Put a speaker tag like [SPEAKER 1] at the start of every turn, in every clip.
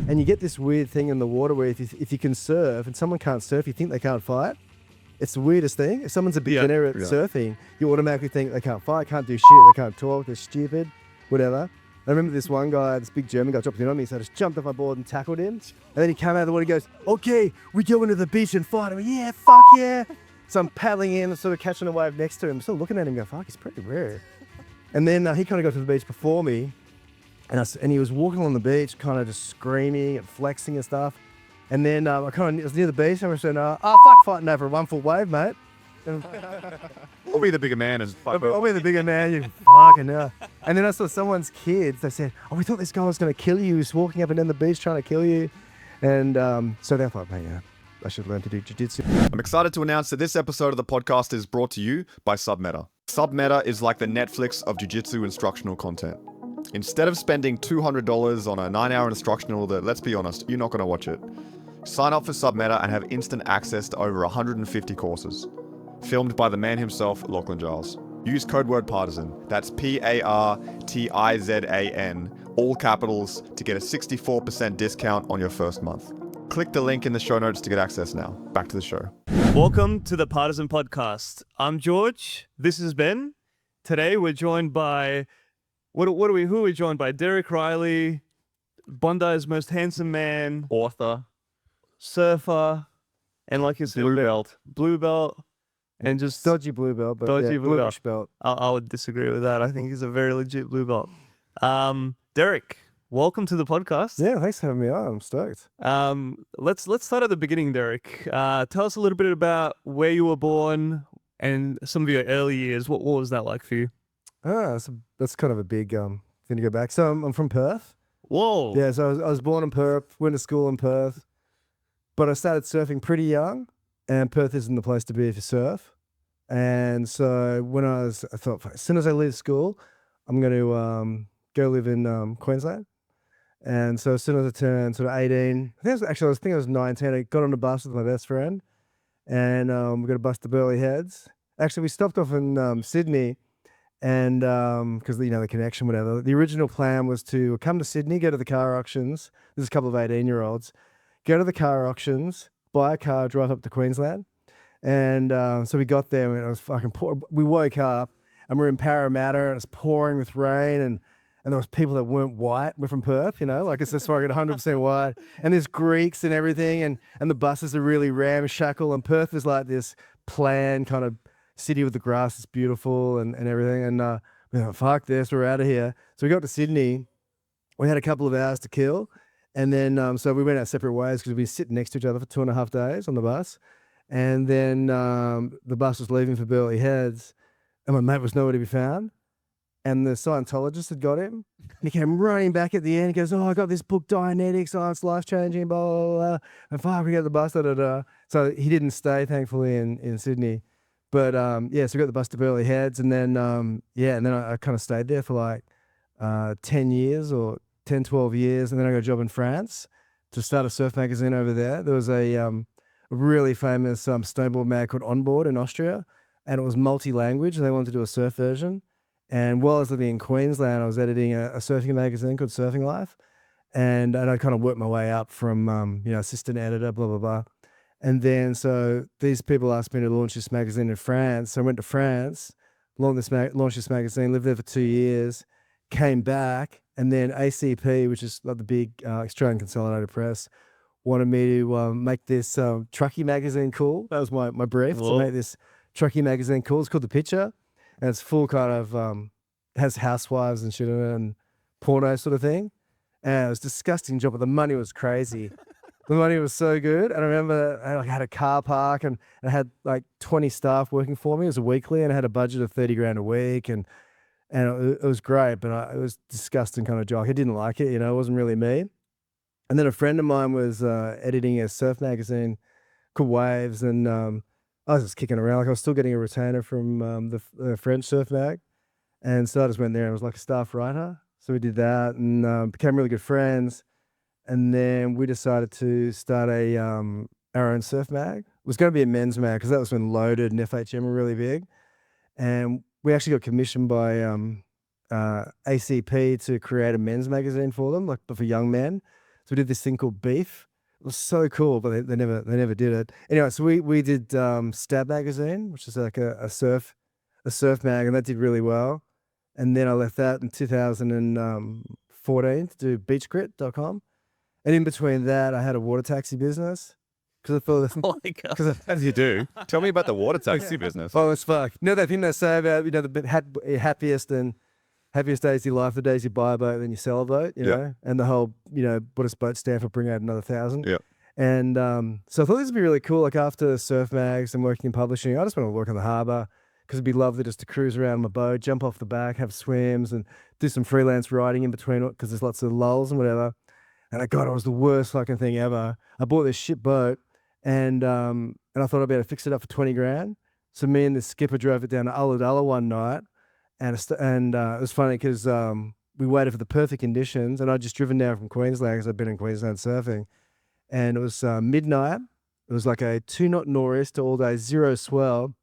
[SPEAKER 1] And you get this weird thing in the water where if you can surf and someone can't surf, you think they can't fight. It's the weirdest thing. If someone's a beginner at surfing, you automatically think they can't fight, can't do shit, they can't talk, they're stupid, whatever. I remember this one guy, this big German guy, dropped in on me, so I just jumped off my board and tackled him. And then he came out of the water and goes, okay, we go into the beach and fight. I went, yeah, fuck yeah. So I'm paddling in and sort of catching a wave next to him, still looking at him going, fuck, he's pretty rare. And then he kind of got to the beach before me, and he was walking on the beach, kind of just screaming and flexing and stuff. And then I was near the beach and I said, fuck fighting over a 1 foot wave, mate.
[SPEAKER 2] I'll be the bigger man and fight.
[SPEAKER 1] I'll be the bigger man, you fucking hell. And then I saw someone's kids, they said, oh, we thought this guy was going to kill you. He was walking up and down the beach trying to kill you. And so they thought, mate, I should learn to do jiu-jitsu.
[SPEAKER 2] I'm excited to announce that this episode of the podcast is brought to you by SubMeta. SubMeta is like the Netflix of jiu-jitsu instructional content. Instead of spending $200 on a 9-hour instructional that, let's be honest, you're not going to watch it, sign up for SubMeta and have instant access to over 150 courses. Filmed by the man himself, Lachlan Giles. Use code word Partizan, that's Partizan, all capitals, to get a 64% discount on your first month. Click the link in the show notes to get access now. Back to the show.
[SPEAKER 3] Welcome to the Partizan Podcast. I'm George. This is Ben. Today we're joined by, who are we joined by? Derek Rielly, Bondi's most handsome man,
[SPEAKER 4] Author,
[SPEAKER 3] surfer, and like you said, blue belt, and just
[SPEAKER 1] Dodgy blue belt, but
[SPEAKER 3] dodgy blue
[SPEAKER 1] bluish belt.
[SPEAKER 3] I would disagree with that. I think he's a very legit blue belt. Derek, welcome to the podcast.
[SPEAKER 1] Yeah, thanks for having me on. I'm stoked.
[SPEAKER 3] Let's start at the beginning, Derek. Tell us a little bit about where you were born and some of your early years. What was that like for you?
[SPEAKER 1] That's kind of a big thing to go back. So I'm from Perth.
[SPEAKER 3] Whoa.
[SPEAKER 1] Yeah, so I was born in Perth, went to school in Perth, but I started surfing pretty young, and Perth isn't the place to be if you surf. And so I thought, as soon as I leave school, I'm going to go live in Queensland. And so as soon as I turned sort of 18, I think I was 19, I got on a bus with my best friend, and we got a bus to Burleigh Heads. Actually, we stopped off in Sydney, and because the connection, whatever. The original plan was to come to Sydney, go to the car auctions. There's a couple of 18-year-olds. Go to the car auctions, buy a car, drive up to Queensland. And so we got there, and it was fucking poor. We woke up, and we're in Parramatta, and it's pouring with rain, and there was people that weren't white. We're from Perth, like it's just fucking 100% white. And there's Greeks and everything, and the buses are really ramshackle, and Perth is like this planned kind of city with the grass is beautiful and everything. And we thought, fuck this, we're out of here. So we got to Sydney. We had a couple of hours to kill. And then, so we went our separate ways because we'd been sitting next to each other for 2.5 days on the bus. And then the bus was leaving for Burleigh Heads, and my mate was nowhere to be found. And the Scientologist had got him. And he came running back at the end. He goes, I got this book, Dianetics. Oh, it's life-changing, blah, blah, blah. And fuck, we got the bus, da, da, da. So he didn't stay, thankfully, in Sydney. But, so we got the bus to Burleigh Heads. And then, and then I kind of stayed there for like 10 years or 10, 12 years. And then I got a job in France to start a surf magazine over there. There was a really famous snowboard mag called Onboard in Austria. And it was multi-language. They wanted to do a surf version. And while I was living in Queensland, I was editing a surfing magazine called Surfing Life. And I kind of worked my way up from, assistant editor, blah, blah, blah. And then so these people asked me to launch this magazine in France. So I went to France, launched this magazine, lived there for 2 years, came back. And then ACP, which is like the big Australian Consolidated Press, wanted me to make this truckie magazine cool. That was my brief, to make this truckie magazine cool. It's called The Picture. And it's full kind of, has housewives and shit in it and porno sort of thing. And it was a disgusting job, but the money was crazy. The money was so good. And I remember I had a car park and I had like 20 staff working for me. It was a weekly, and I had a budget of 30 grand a week. And it was great, but it was a disgusting kind of job. I didn't like it, it wasn't really me. And then a friend of mine was editing a surf magazine called Waves, and I was just kicking around. Like I was still getting a retainer from the French surf mag. And so I just went there and was like a staff writer. So we did that and became really good friends. And then we decided to start our own surf mag. It was going to be a men's mag because that was when Loaded and FHM were really big. And we actually got commissioned by ACP to create a men's magazine for them, but for young men. So we did this thing called Beef. It was so cool, but they never did it. Anyway, so we did Stab Magazine, which is like a surf mag, and that did really well. And then I left that in 2014 to do beachgrit.com. And in between that, I had a water taxi business because I thought
[SPEAKER 3] Oh my God.
[SPEAKER 2] As you do. Tell me about the water taxi business.
[SPEAKER 1] oh, it's fuck. You know that thing they say about the happiest days of your life, the days you buy a boat, then you sell a boat, you
[SPEAKER 2] Yeah.
[SPEAKER 1] know, and the whole what does boat stand for? Bring out another 1,000.
[SPEAKER 2] Yeah.
[SPEAKER 1] And so I thought this would be really cool. Like after surf mags and working in publishing, I just want to work on the harbour because it'd be lovely just to cruise around my boat, jump off the back, have swims, and do some freelance writing in between because there's lots of lulls and whatever. And it was the worst fucking thing ever. I bought this shit boat, and I thought I'd be able to fix it up for 20 grand. So me and the skipper drove it down to Ulladulla one night, and it was funny because we waited for the perfect conditions, and I'd just driven down from Queensland because I'd been in Queensland surfing, and it was midnight. It was like a 2-knot nor'easter all day, zero swell.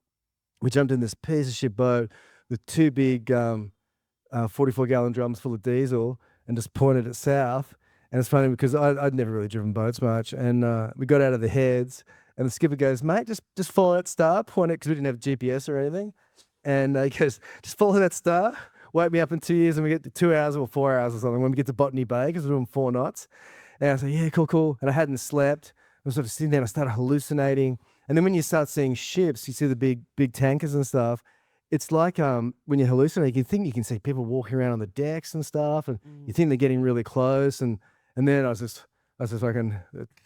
[SPEAKER 1] We jumped in this piece of shit boat with two big 44-gallon drums full of diesel and just pointed it south. And it's funny because I'd never really driven boats much. And we got out of the heads, and the skipper goes, mate, just follow that star, point it, because we didn't have GPS or anything. And he goes, just follow that star, wake me up in 2 years, and we get to 2 hours or 4 hours or something when we get to Botany Bay, because we're doing 4 knots. And I was like, yeah, cool. And I hadn't slept. I was sort of sitting there, and I started hallucinating. And then when you start seeing ships, you see the big tankers and stuff. It's like when you hallucinate, you think you can see people walking around on the decks and stuff, and you think they're getting really close. And then I was just fucking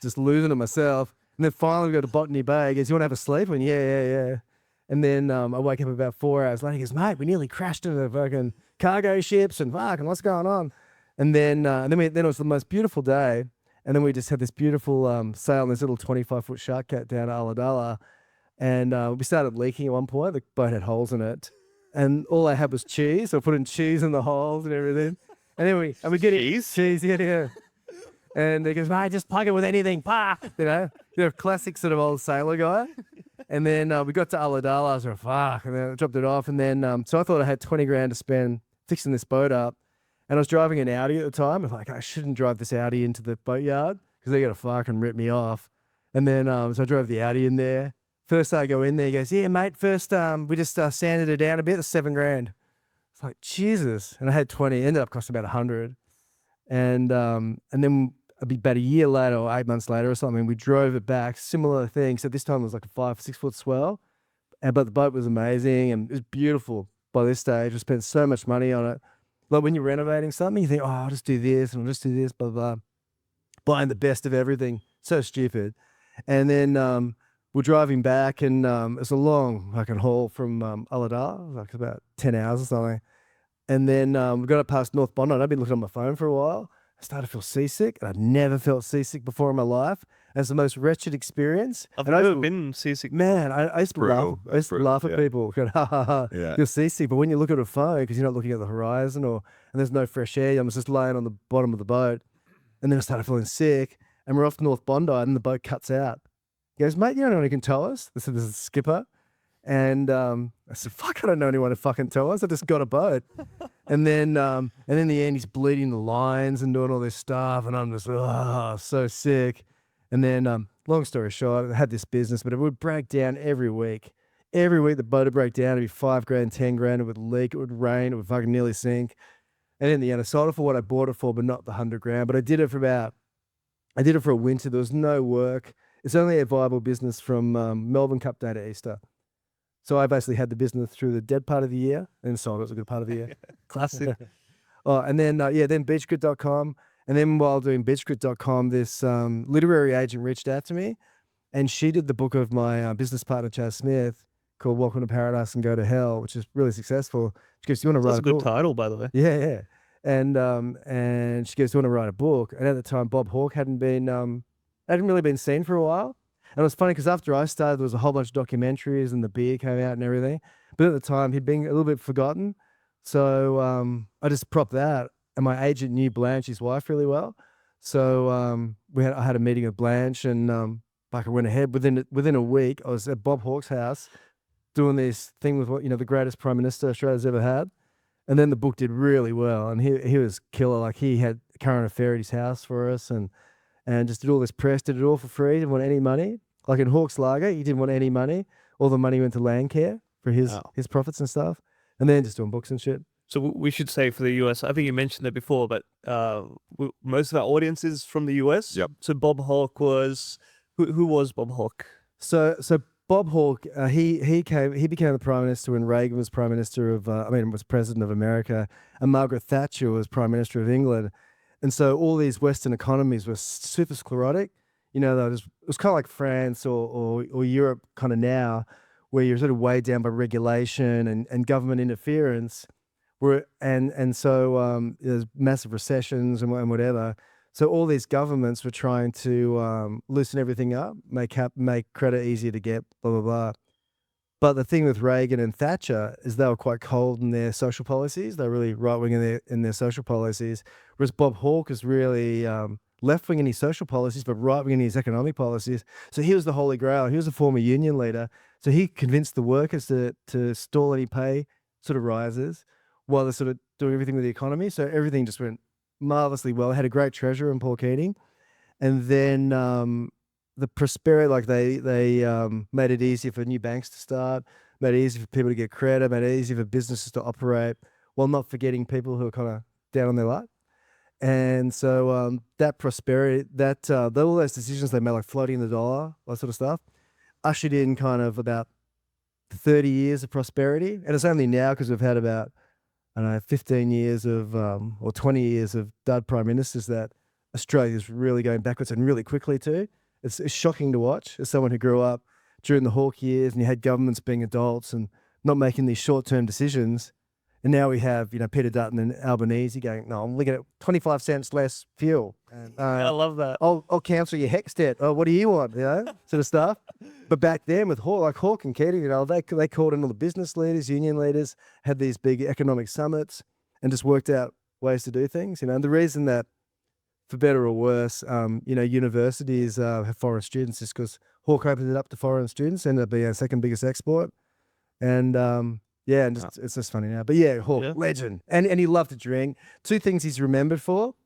[SPEAKER 1] just losing it myself. And then finally we go to Botany Bay. He goes, you want to have a sleep? And yeah. And then I wake up about 4 hours later. He goes, mate, we nearly crashed into the fucking cargo ships and fucking what's going on? And then it was the most beautiful day. And then we just had this beautiful sail on this little 25-foot shark cat down to Ulladulla. And we started leaking at one point. The boat had holes in it. And all I had was cheese. So I put in cheese in the holes and everything. And then we get cheese, yeah. And he goes, mate, just plug it with anything, you know, classic sort of old sailor guy. And then we got to Ulladulla, I was like, fuck, and then I dropped it off. And then, so I thought I had 20 grand to spend fixing this boat up. And I was driving an Audi at the time. I was like, I shouldn't drive this Audi into the boatyard because they're going to fucking rip me off. And then, so I drove the Audi in there. First I go in there, he goes, yeah, mate, first we just sanded it down a bit, that's 7 grand. It's like, Jesus. And I had 20, it ended up costing about 100. And then about a year later or 8 months later or something, we drove it back, similar thing. So this time it was like a 5-6 foot swell, but the boat was amazing and it was beautiful by this stage. We spent so much money on it. Like when you're renovating something, you think, oh, I'll just do this and I'll just do this, blah, blah, blah. Buying the best of everything. So stupid. And then we're driving back and it's a long fucking haul from Ulladulla, like about 10 hours or something. And then we got up past North Bondi. I'd been looking on my phone for a while. I started to feel seasick, and I'd never felt seasick before in my life. And it's the most wretched experience.
[SPEAKER 3] I've never been seasick.
[SPEAKER 1] Man, I used to laugh. I used to laugh at people. Going, ha ha ha.
[SPEAKER 2] Yeah.
[SPEAKER 1] You're seasick, but when you look at a phone, because you're not looking at the horizon, and there's no fresh air, I was just laying on the bottom of the boat, and then I started feeling sick. And we're off to North Bondi, and the boat cuts out. He goes, mate, you don't know anyone who can tow us? I said, this is the skipper. And I said, fuck, I don't know anyone to fucking tow us. I just got a boat. And then in the end, he's bleeding the lines and doing all this stuff. And I'm just, so sick. And then, long story short, I had this business, but it would break down every week. Every week, the boat would break down. It'd be 5 grand, 10 grand. It would leak. It would rain. It would fucking nearly sink. And in the end, I sold it for what I bought it for, but not the 100 grand. But I did it for a winter. There was no work. It's only a viable business from Melbourne Cup Day to Easter. So I basically had the business through the dead part of the year and sold it was a good part of the year.
[SPEAKER 3] Classic.
[SPEAKER 1] And then, then beachgrit.com. And then while doing beachgrit.com, this literary agent reached out to me and she did the book of my business partner, Chaz Smith, called Welcome to Paradise and Go to Hell, which is really successful. She goes, do you want to write a book?
[SPEAKER 3] That's a good title, by the way.
[SPEAKER 1] Yeah. And she goes, do you want to write a book? And at the time, Bob Hawke hadn't really been seen for a while. And it was funny because after I started, there was a whole bunch of documentaries and the beer came out and everything. But at the time, he'd been a little bit forgotten. So I just propped that. And my agent knew Blanche, his wife, really well. So I had a meeting with Blanche and I went ahead. Within a week, I was at Bob Hawke's house doing this thing with the greatest Prime Minister Australia's ever had. And then the book did really well. And he was killer. Like he had a current affair at his house for us. And and just did all this press, did it all for free, didn't want any money. Like in Hawke's Lager, he didn't want any money. All the money went to Landcare for his profits and stuff, and then just doing books and shit.
[SPEAKER 3] So we should say for the US, I think you mentioned it before, but most of our audience is from the US.
[SPEAKER 2] Yep.
[SPEAKER 3] So Bob Hawke was, who was Bob Hawke?
[SPEAKER 1] So Bob Hawke, he became the Prime Minister when Reagan was Prime Minister of, was President of America, and Margaret Thatcher was Prime Minister of England. And so all these Western economies were super sclerotic. You know, it was kind of like France or Europe kind of now, where you're sort of weighed down by regulation and government interference. So there's massive recessions and whatever. So all these governments were trying to loosen everything up, make credit easier to get, blah, blah, blah. But the thing with Reagan and Thatcher is they were quite cold in their social policies. They're really right-wing in their social policies, whereas Bob Hawke is really left-wing in his social policies, but right-wing in his economic policies. So he was the holy grail. He was a former union leader. So he convinced the workers to stall any pay sort of rises while they're sort of doing everything with the economy. So everything just went marvelously well. They had a great treasurer in Paul Keating. And then the prosperity, like they made it easier for new banks to start, made it easier for people to get credit, made it easier for businesses to operate, while not forgetting people who are kind of down on their luck. And so that prosperity, all those decisions they made, like floating the dollar, that sort of stuff, ushered in kind of about 30 years of prosperity. And it's only now because we've had about, 15 years of, or 20 years of dud prime ministers that Australia's really going backwards and really quickly too. It's shocking to watch as someone who grew up during the Hawke years and you had governments being adults and not making these short-term decisions. And now we have, Peter Dutton and Albanese going, no, I'm looking at 25 cents less fuel. And,
[SPEAKER 3] I love that.
[SPEAKER 1] I'll cancel your HECS debt. Oh, what do you want? Sort of stuff. But back then with Hawke and Keating, they called in all the business leaders, union leaders, had these big economic summits and just worked out ways to do things. And the reason that, for better or worse, universities have foreign students is because Hawke opened it up to foreign students, ended up being our second biggest export. And it's just funny now. But yeah, Hawke, legend. And he loved to drink. Two things he's remembered for: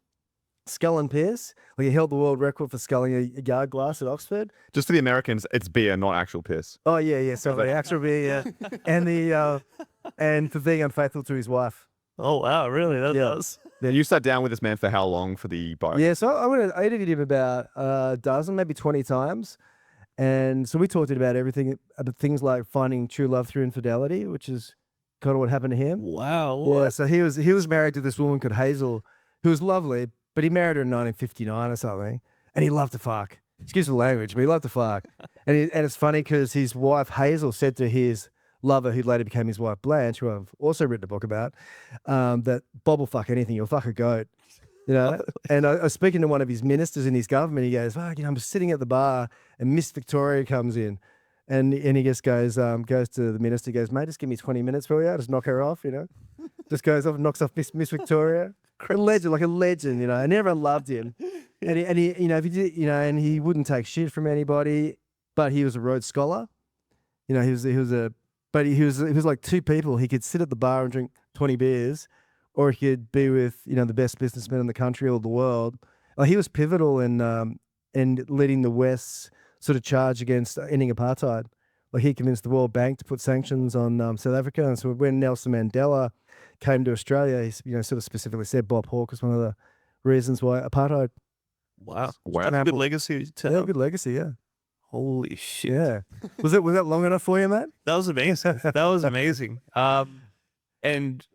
[SPEAKER 1] Skull and Piss. Like he held the world record for sculling a yard glass at Oxford.
[SPEAKER 2] Just for the Americans, it's beer, not actual piss.
[SPEAKER 1] Oh yeah. So the actual beer, and for being unfaithful to his wife.
[SPEAKER 3] Oh wow, really? That does.
[SPEAKER 2] Then you sat down with this man for how long for the bio?
[SPEAKER 1] Yeah, so I interviewed him about a dozen, maybe 20 times. And so we talked about everything, about things like finding true love through infidelity, which is kind of what happened to him.
[SPEAKER 3] Wow.
[SPEAKER 1] Yeah, so he was married to this woman called Hazel, who was lovely, but he married her in 1959 or something, and he loved to fuck. Excuse the language, but he loved to fuck. And it's funny because his wife Hazel said to his lover, who later became his wife Blanche, who I've also written a book about, that Bob will fuck anything. He'll fuck a goat. And I was speaking to one of his ministers in his government. He goes, I'm sitting at the bar and Miss Victoria comes in. And he just goes to the minister, goes, mate, just give me 20 minutes for you. I'll just knock her off, Just goes off and knocks off Miss Victoria. A legend, like a legend, and everyone loved him. And he if he did, and he wouldn't take shit from anybody, but he was a Rhodes Scholar. He was like two people. He could sit at the bar and drink 20 beers, or he could be with, the best businessmen in the country or the world. Like he was pivotal in leading the West's sort of charge against ending apartheid. Like he convinced the World Bank to put sanctions on South Africa. And so when Nelson Mandela came to Australia, he sort of specifically said Bob Hawke was one of the reasons why apartheid.
[SPEAKER 3] Wow. That's a good legacy to
[SPEAKER 1] have. Yeah, good legacy, yeah.
[SPEAKER 3] Holy shit.
[SPEAKER 1] Yeah. Was that long enough for you, Matt?
[SPEAKER 3] That was amazing. That was amazing. And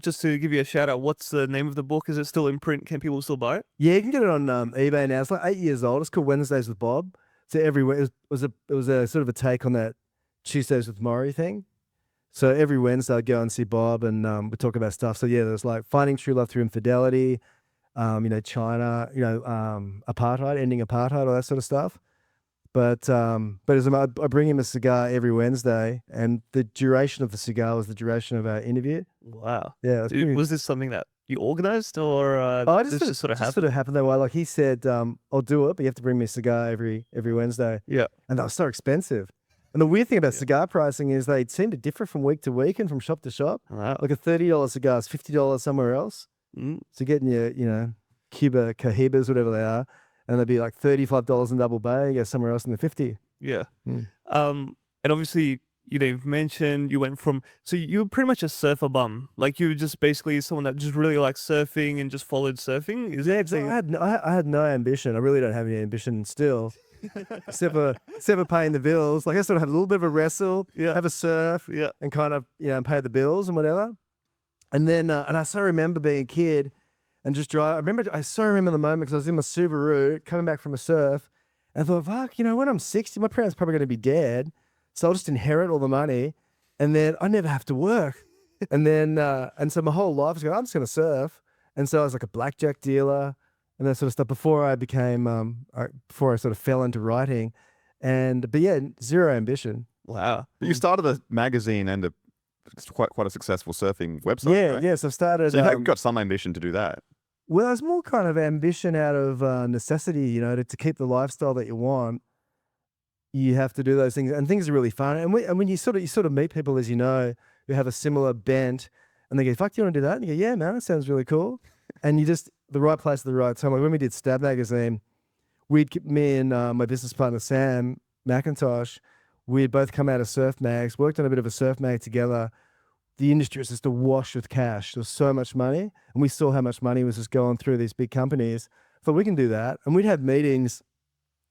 [SPEAKER 3] just to give you a shout out, what's the name of the book? Is it still in print? Can people still buy it?
[SPEAKER 1] Yeah, you can get it on eBay now. It's like 8 years old. It's called Wednesdays with Bob. So it was a sort of a take on that Tuesdays with Maury thing. So every Wednesday I'd go and see Bob and we talk about stuff. So yeah, there's like finding true love through infidelity, China, apartheid, ending apartheid, all that sort of stuff. But I bring him a cigar every Wednesday, and the duration of the cigar was the duration of our interview.
[SPEAKER 3] Wow.
[SPEAKER 1] Yeah.
[SPEAKER 3] Was this something that you organized, or
[SPEAKER 1] this just sort of happened that way? Like he said, I'll do it, but you have to bring me a cigar every Wednesday.
[SPEAKER 3] Yeah.
[SPEAKER 1] And that was so expensive. And the weird thing about cigar pricing is they seem to differ from week to week and from shop to shop.
[SPEAKER 3] Wow.
[SPEAKER 1] Like a $30 cigar is $50 somewhere else.
[SPEAKER 3] Mm.
[SPEAKER 1] So getting your, Cuba Cohibas, whatever they are. and they'd be like $35 in Double Bay. You go somewhere else in the 50.
[SPEAKER 3] Yeah.
[SPEAKER 1] Mm.
[SPEAKER 3] And obviously, you've mentioned you went from, so you were pretty much a surfer bum. Like you were just basically someone that just really liked surfing and just followed surfing. Is that
[SPEAKER 1] So I had no ambition. I really don't have any ambition still, except for paying the bills. Like I sort of had a little bit of a wrestle, have a surf, and kind of pay the bills and whatever. And then and I so remember being a kid and just drive. I so remember the moment because I was in my Subaru coming back from a surf, and I thought, fuck, when I'm 60, my parents are probably going to be dead. So I'll just inherit all the money, and then I never have to work. And then, and so my whole life was going, I'm just going to surf. And so I was like a blackjack dealer and that sort of stuff before I became, before I sort of fell into writing. But yeah, zero ambition.
[SPEAKER 3] Wow.
[SPEAKER 2] But you started a magazine and it's quite a successful surfing website.
[SPEAKER 1] Yeah,
[SPEAKER 2] right?
[SPEAKER 1] yeah. So I've started.
[SPEAKER 2] So you've got some ambition to do that.
[SPEAKER 1] Well, it's more kind of ambition out of necessity, to keep the lifestyle that you want. You have to do those things, and things are really fun. And when you sort of meet people, as you know, who have a similar bent, and they go, "Fuck, do you want to do that?" And you go, "Yeah, man, that sounds really cool." And you just the right place at the right time. Like when we did Stab Magazine, me and my business partner Sam McIntosh, we had both come out of surf mags, worked on a bit of a surf mag together. The industry was just awash with cash. There was so much money, and we saw how much money was just going through these big companies. So we can do that, and we'd have meetings.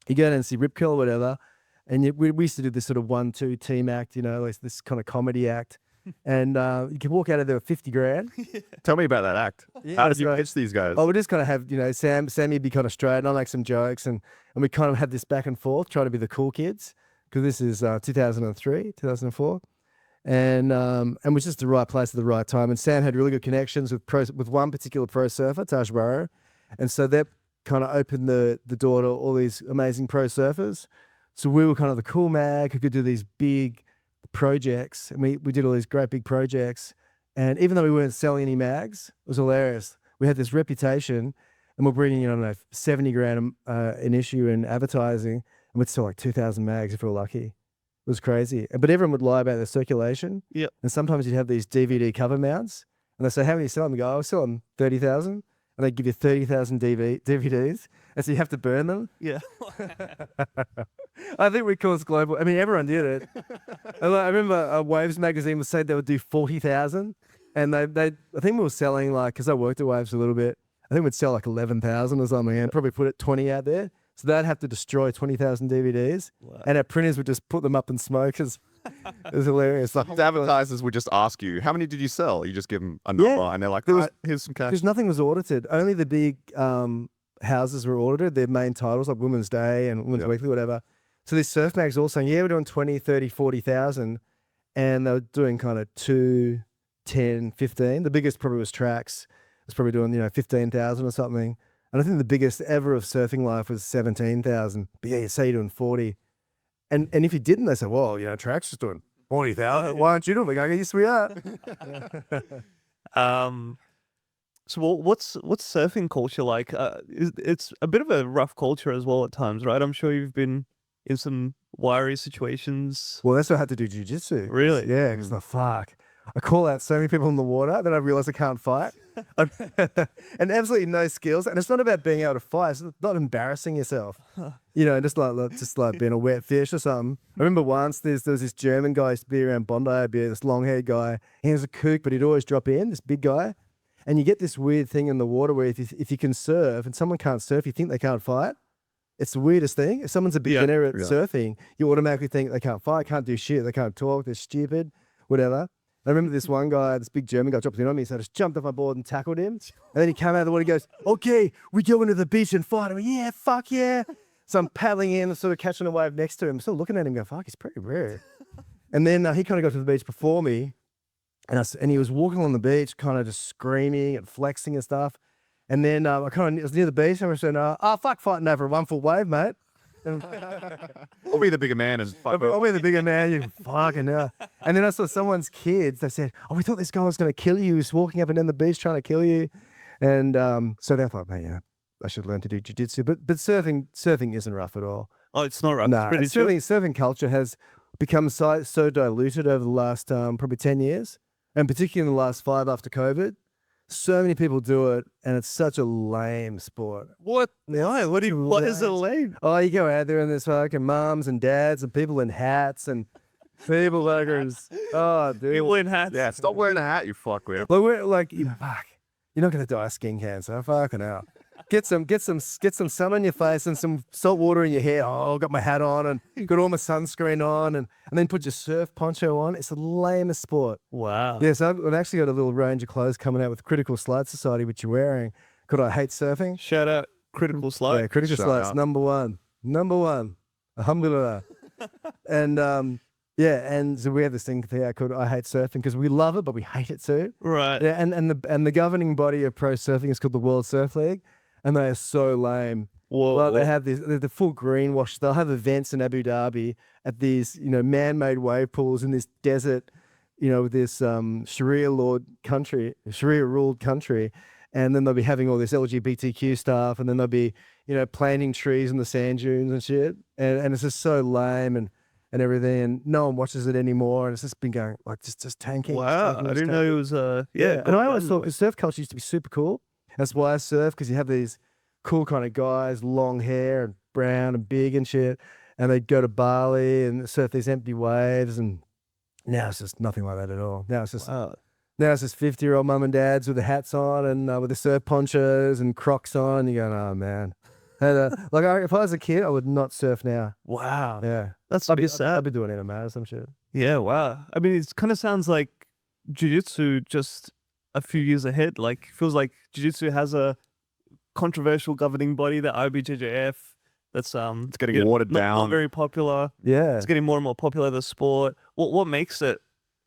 [SPEAKER 1] You go down and see Rip Curl or whatever. And we used to do this sort of 1-2 team act, like this kind of comedy act. And you could walk out of there with 50 grand.
[SPEAKER 2] Tell me about that act. How did you pitch these guys?
[SPEAKER 1] Oh, we just kind of have, Sammy'd be kind of straight and I'd make some jokes. And we kind of had this back and forth, trying to be the cool kids. Because this is 2003, 2004. And it was just the right place at the right time. And Sam had really good connections with one particular pro surfer, Taj Burrow. And so that kind of opened the door to all these amazing pro surfers. So we were kind of the cool mag who could do these big projects. And we did all these great big projects. And even though we weren't selling any mags, it was hilarious. We had this reputation and we're bringing in, I don't know, 70 grand an issue in advertising. And we'd sell like 2,000 mags if we were lucky. It was crazy. But everyone would lie about their circulation.
[SPEAKER 3] Yeah.
[SPEAKER 1] And sometimes you'd have these DVD cover mounts. And they say, how many you sell them? You go, I'll sell them 30,000. And they give you 30,000 DVDs. And so you have to burn them.
[SPEAKER 3] Yeah.
[SPEAKER 1] I think we caused global. I mean, everyone did it. And I remember Waves magazine was saying they would do 40,000, and I think we were selling because I worked at Waves a little bit. I think we'd sell like 11,000 or something, and probably put 20 out there. So they'd have to destroy 20,000 DVDs, and our printers would just put them up in smoke. It was hilarious. Like,
[SPEAKER 2] the advertisers would just ask you, how many did you sell? You just give them a number, and they're like, here's some cash.
[SPEAKER 1] Because nothing was audited. Only the big houses were audited. Their main titles like Women's Day and Women's Weekly, whatever. So these surf mags all saying, yeah, we're doing 20, 30, 40,000. And they were doing kind of 2, 10, 15. The biggest probably was Trax. It was probably doing, 15,000 or something. And I think the biggest ever of Surfing Life was 17,000. But yeah, you say you're doing 40. And if you didn't, they say, well, Trax is doing 40,000. Why aren't you doing it? I go, yes, we are.
[SPEAKER 3] So what's surfing culture like? It's a bit of a rough culture as well at times, right? I'm sure you've been in some wiry situations.
[SPEAKER 1] Well, that's why I had to do jiu-jitsu.
[SPEAKER 3] Really?
[SPEAKER 1] Yeah, because fuck. I call out so many people in the water that I realize I can't fight. And absolutely no skills. And it's not about being able to fight. It's not embarrassing yourself. Just like being a wet fish or something. I remember once there was this German guy used to be around Bondi, this long-haired guy. He was a kook, but he'd always drop in, this big guy. And you get this weird thing in the water where if you can surf and someone can't surf, you think they can't fight. It's the weirdest thing. If someone's a beginner at surfing, you automatically think they can't fight, can't do shit, they can't talk, they're stupid, whatever. I remember this one guy, this big German guy dropped in on me, so I just jumped off my board and tackled him. And then he came out of the water, he goes, okay, we go into the beach and fight. I went, yeah, fuck yeah. So I'm paddling in, sort of catching a wave next to him, still looking at him going, fuck, he's pretty rare. And then he kind of got to the beach before me. And he was walking on the beach, kind of just screaming and flexing and stuff. And then I was near the beach, and I said, fuck fighting over a 1 foot wave, mate.
[SPEAKER 2] I'll be the bigger man and fuck
[SPEAKER 1] I'll be the bigger man, you fucking hell. And then I saw someone's kids, they said, oh, we thought this guy was going to kill you. He was walking up and down the beach trying to kill you. And so they thought, man, I should learn to do jiu-jitsu. But surfing isn't rough at all.
[SPEAKER 3] Oh, it's not rough.
[SPEAKER 1] No,
[SPEAKER 3] it's pretty
[SPEAKER 1] surfing culture has become so diluted over the last probably 10 years. And particularly in the last 5 after COVID. So many people do it, and it's such a lame sport.
[SPEAKER 3] What?
[SPEAKER 1] No,
[SPEAKER 3] What is it lame?
[SPEAKER 1] Oh, you go out there and there's fucking mums and dads and people in hats and people like oh, dude.
[SPEAKER 3] People in hats.
[SPEAKER 2] Yeah, stop wearing a hat, you fuckwit.
[SPEAKER 1] Like we're like, fuck, you're not gonna die of skin cancer. Fucking hell. Get some sun on your face and some salt water in your hair. Oh, got my hat on and got all my sunscreen on and then put your surf poncho on. It's the lamest sport.
[SPEAKER 3] Wow.
[SPEAKER 1] Yes, I've actually got a little range of clothes coming out with Critical Slide Society, which you're wearing. Called I Hate Surfing.
[SPEAKER 3] Shout out Critical Slide.
[SPEAKER 1] Yeah, Critical
[SPEAKER 2] Shout
[SPEAKER 1] Slide's
[SPEAKER 2] out.
[SPEAKER 1] number one. Alhamdulillah. And yeah, and so we have this thing here called I Hate Surfing because we love it, but we hate it too.
[SPEAKER 3] Right.
[SPEAKER 1] Yeah, and the governing body of pro surfing is called the World Surf League, and they are so lame.
[SPEAKER 3] Whoa,
[SPEAKER 1] Like,
[SPEAKER 3] whoa.
[SPEAKER 1] they have the full greenwash. They'll have events in Abu Dhabi at these, man-made wave pools in this desert, this Sharia-ruled country, and then they'll be having all this LGBTQ stuff, and then they'll be, planting trees in the sand dunes and shit, and it's just so lame and everything, and no one watches it anymore, and it's just been going like just tanking.
[SPEAKER 3] Wow. I didn't know it was
[SPEAKER 1] Yeah, and I always thought because surf culture used to be super cool. That's why I surf, because you have these cool kind of guys, long hair and brown and big and shit, and they'd go to Bali and surf these empty waves, and now it's just nothing like that at all. Now it's just
[SPEAKER 3] Wow.
[SPEAKER 1] 50-year-old mum and dads with the hats on and with the surf ponchos and Crocs on. You're going, oh man. And, if I was a kid, I would not surf now.
[SPEAKER 3] Wow.
[SPEAKER 1] Yeah,
[SPEAKER 3] That's a bit
[SPEAKER 1] I'd
[SPEAKER 3] sad.
[SPEAKER 1] be doing MMA or some shit.
[SPEAKER 3] Yeah, wow. I mean, it kind of sounds like jiu-jitsu just a few years ahead. Like, feels like jiu-jitsu has a controversial governing body, the IBJJF, that's
[SPEAKER 2] It's getting watered
[SPEAKER 3] not
[SPEAKER 2] down.
[SPEAKER 3] very popular.
[SPEAKER 1] Yeah,
[SPEAKER 3] It's getting more and more popular, the sport. What makes it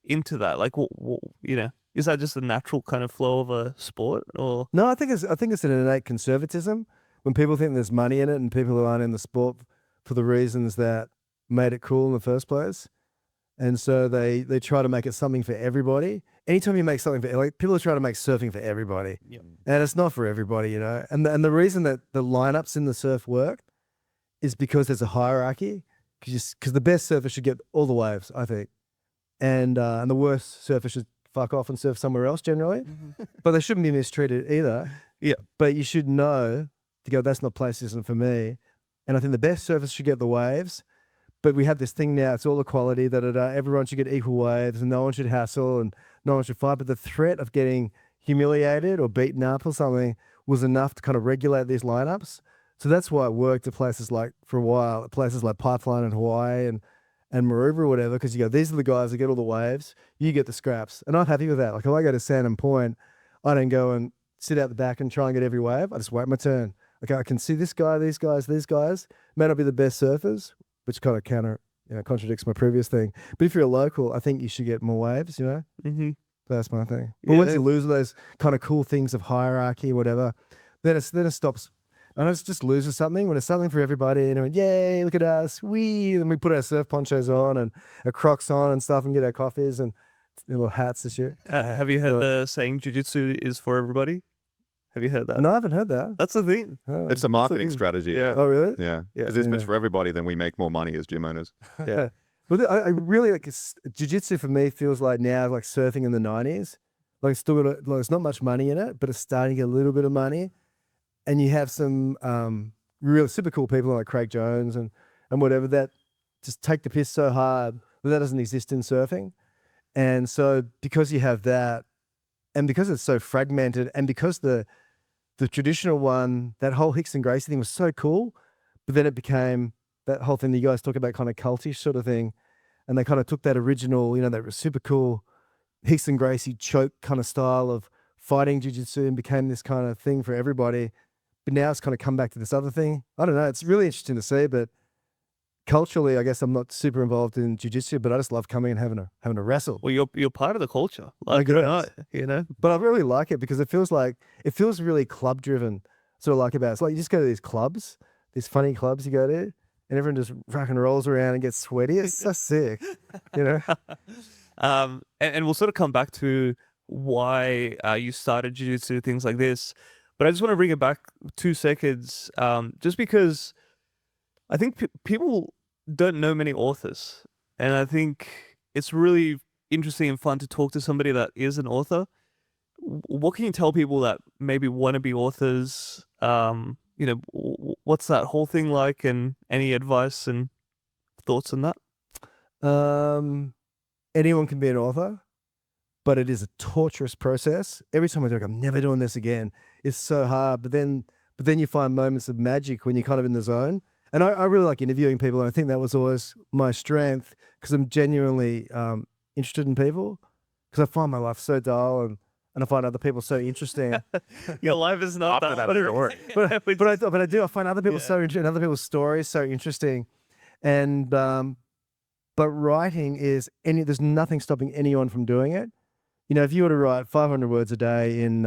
[SPEAKER 3] into that? Like, is that just a natural kind of flow of a sport, or?
[SPEAKER 1] no, I think it's an innate conservatism. When people think there's money in it and people who aren't in the sport for the reasons that made it cool in the first place. And so they try to make it something for everybody. Anytime you make something people are trying to make surfing for everybody.
[SPEAKER 3] Yep.
[SPEAKER 1] And it's not for everybody, And the reason that the lineups in the surf work is because there's a hierarchy. Because the best surfer should get all the waves, I think. And the worst surfer should fuck off and surf somewhere else generally. But they shouldn't be mistreated either.
[SPEAKER 3] Yeah.
[SPEAKER 1] But you should know to go, that's not place isn't for me. And I think the best surfers should get the waves. But we have this thing now, it's all equality, that everyone should get equal waves and no one should hassle and no one should fight. But the threat of getting humiliated or beaten up or something was enough to kind of regulate these lineups. So that's why it worked at places like, for a while, at places like Pipeline in Hawaii and Maroubra or whatever, because you go, these are the guys that get all the waves, you get the scraps. And I'm happy with that. Like if I go to Sandon Point, I don't go and sit out the back and try and get every wave. I just wait my turn. Okay, I can see this guy, these guys may not be the best surfers, which kind of contradicts my previous thing. But if you're a local, I think you should get more waves,
[SPEAKER 3] Mm-hmm.
[SPEAKER 1] That's my thing. But
[SPEAKER 3] Yeah.
[SPEAKER 1] once you lose those kind of cool things of hierarchy or whatever, then it stops. And it just loses something. When it's something for everybody, and yay, look at us, and we put our surf ponchos on and our Crocs on and stuff and get our coffees and little hats and shit.
[SPEAKER 3] Have you heard the saying jiu-jitsu is for everybody? Have you heard that?
[SPEAKER 1] No, I haven't heard that.
[SPEAKER 3] That's the thing.
[SPEAKER 1] Oh,
[SPEAKER 2] It's a marketing
[SPEAKER 1] that's
[SPEAKER 2] strategy.
[SPEAKER 3] Yeah.
[SPEAKER 1] Oh, really?
[SPEAKER 2] Yeah.
[SPEAKER 3] Yeah.
[SPEAKER 2] Because if it's
[SPEAKER 1] Yeah.
[SPEAKER 2] for everybody, then we make more money as gym owners.
[SPEAKER 3] Yeah.
[SPEAKER 1] Well, I really like jiu-jitsu for me feels like now like surfing in the 90s. Like it's still got it's not much money in it, but it's starting to get a little bit of money. And you have some real super cool people like Craig Jones and whatever that just take the piss so hard that doesn't exist in surfing. And so because you have that, and because it's so fragmented, and because the traditional one, that whole Hicks and Gracie thing was so cool, but then it became that whole thing that you guys talk about, kind of cultish sort of thing. And they kind of took that original, that was super cool Hicks and Gracie choke kind of style of fighting jiu-jitsu and became this kind of thing for everybody. But now it's kind of come back to this other thing. I don't know. It's really interesting to see, but culturally, I guess I'm not super involved in jiu-jitsu, but I just love coming and having a wrestle.
[SPEAKER 3] Well, you're part of the culture.
[SPEAKER 1] I
[SPEAKER 3] Like,
[SPEAKER 1] guess. But I really like it because it feels really club driven. Sort of like about it's like you just go to these clubs, these funny clubs you go to, and everyone just rock and rolls around and gets sweaty. It's so sick,
[SPEAKER 3] And we'll sort of come back to why you started jiu-jitsu, things like this. But I just want to bring it back 2 seconds, just because I think people don't know many authors. And I think it's really interesting and fun to talk to somebody that is an author. what can you tell people that maybe want to be authors? What's that whole thing like, and any advice and thoughts on that?
[SPEAKER 1] Anyone can be an author, but it is a torturous process. Every time I do it, I'm never doing this again. It's so hard. But then you find moments of magic when you're kind of in the zone. And I really like interviewing people. And I think that was always my strength, because I'm genuinely interested in people, because I find my life so dull, and I find other people so interesting.
[SPEAKER 3] Your life is not that story.
[SPEAKER 1] but I do. I find other people so interesting, other people's stories so interesting. And but writing is there's nothing stopping anyone from doing it. You know, if you were to write 500 words a day in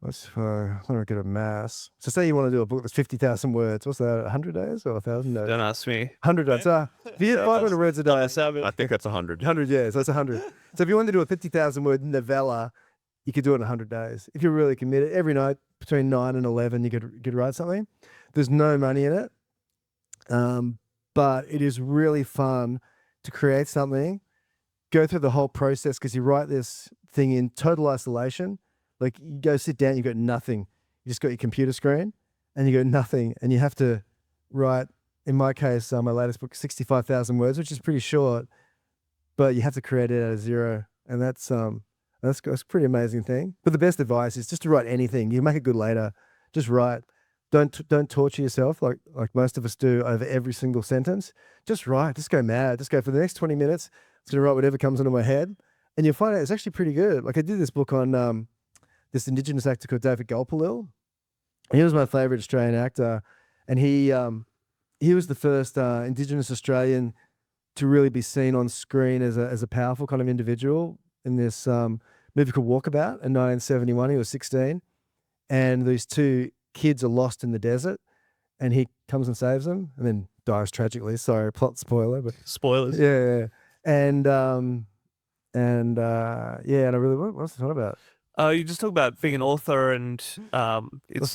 [SPEAKER 1] let me get a mass. So say you want to do a book that's 50,000 words. What's that? 100 days or 1,000 days?
[SPEAKER 3] Don't ask me.
[SPEAKER 1] 100 days. So if you had 500 words a day,
[SPEAKER 2] I think that's 100.
[SPEAKER 1] 100, yeah. So that's 100. So if you wanted to do a 50,000 word novella, you could do it in 100 days. If you're really committed, every night between 9 and 11, you could write something. There's no money in it. But it is really fun to create something, go through the whole process, because you write this thing in total isolation. Like, you go sit down, you've got nothing. You just got your computer screen and you got nothing. And you have to write, in my case, my latest book, 65,000 words, which is pretty short, but you have to create it out of zero. And that's a pretty amazing thing. But the best advice is just to write anything. You make it good later. Just write. Don't torture yourself like most of us do over every single sentence. Just write. Just go mad. Just go for the next 20 minutes. I'm going to write whatever comes into my head. And you'll find out it's actually pretty good. Like, I did this book on this Indigenous actor called David Gulpilil. He was my favourite Australian actor. And he was the first Indigenous Australian to really be seen on screen as a powerful kind of individual in this movie called Walkabout in 1971. He was 16. And these two kids are lost in the desert, and he comes and saves them, and then dies tragically. Sorry, plot spoiler, but
[SPEAKER 3] Spoilers.
[SPEAKER 1] yeah. And and I really, what's this one about?
[SPEAKER 3] You just talk about being an author, and it's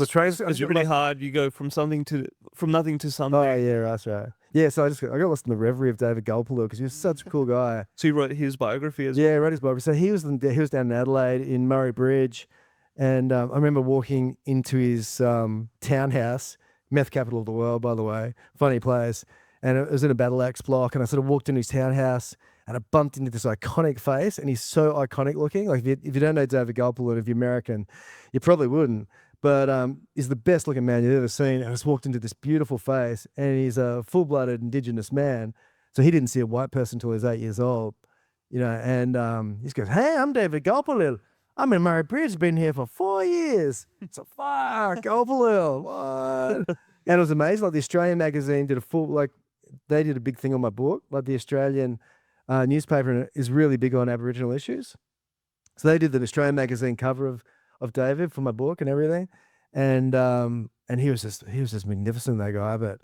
[SPEAKER 3] really hard. You go from nothing to something.
[SPEAKER 1] Oh yeah, that's right. Yeah, so I got lost in the reverie of David Gulpilil, because he was such a cool guy.
[SPEAKER 3] So you wrote his biography as well?
[SPEAKER 1] Yeah, I wrote his biography. So he was down in Adelaide in Murray Bridge. And I remember walking into his townhouse, meth capital of the world, by the way, funny place. And it was in a battle axe block. And I sort of walked into his townhouse, and I bumped into this iconic face. And he's so iconic looking. Like, if you don't know David Gulpilil, if you're American, you probably wouldn't. But he's the best looking man you've ever seen. And I just walked into this beautiful face, and he's a full-blooded Indigenous man. So he didn't see a white person until he was 8 years old, you know. And he goes, "Hey, I'm David Gulpilil. I'm in Murray Bridge, been here for 4 years. It's a fuck, Gulpilil, what?" And it was amazing. Like, the Australian magazine did they did a big thing on my book. Like, the Australian newspaper is really big on Aboriginal issues. So they did the Australian magazine cover of David for my book and everything. And he was just magnificent, that guy. But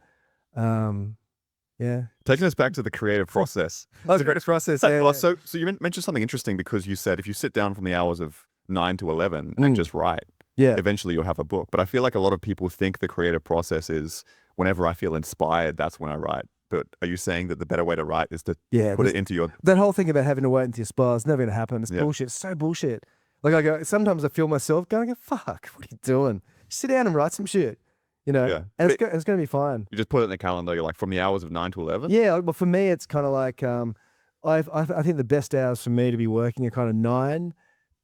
[SPEAKER 1] yeah.
[SPEAKER 2] Taking us back to the creative process.
[SPEAKER 1] Oh, the creative process. Yeah.
[SPEAKER 2] Well, so you mentioned something interesting, because you said if you sit down from the hours of 9 to 11 and just write, eventually you'll have a book. But I feel like a lot of people think the creative process is whenever I feel inspired, that's when I write. But are you saying that the better way to write is to put it into your...
[SPEAKER 1] That whole thing about having to wait until you inspire is never going to happen. It's bullshit. It's so bullshit. Like, sometimes I feel myself going, fuck, what are you doing? Sit down and write some shit. You know, and it's going to be fine.
[SPEAKER 2] You just put it in the calendar. You're like, from the hours of 9 to 11?
[SPEAKER 1] Yeah, well, for me, it's kind of like, I think the best hours for me to be working are kind of 9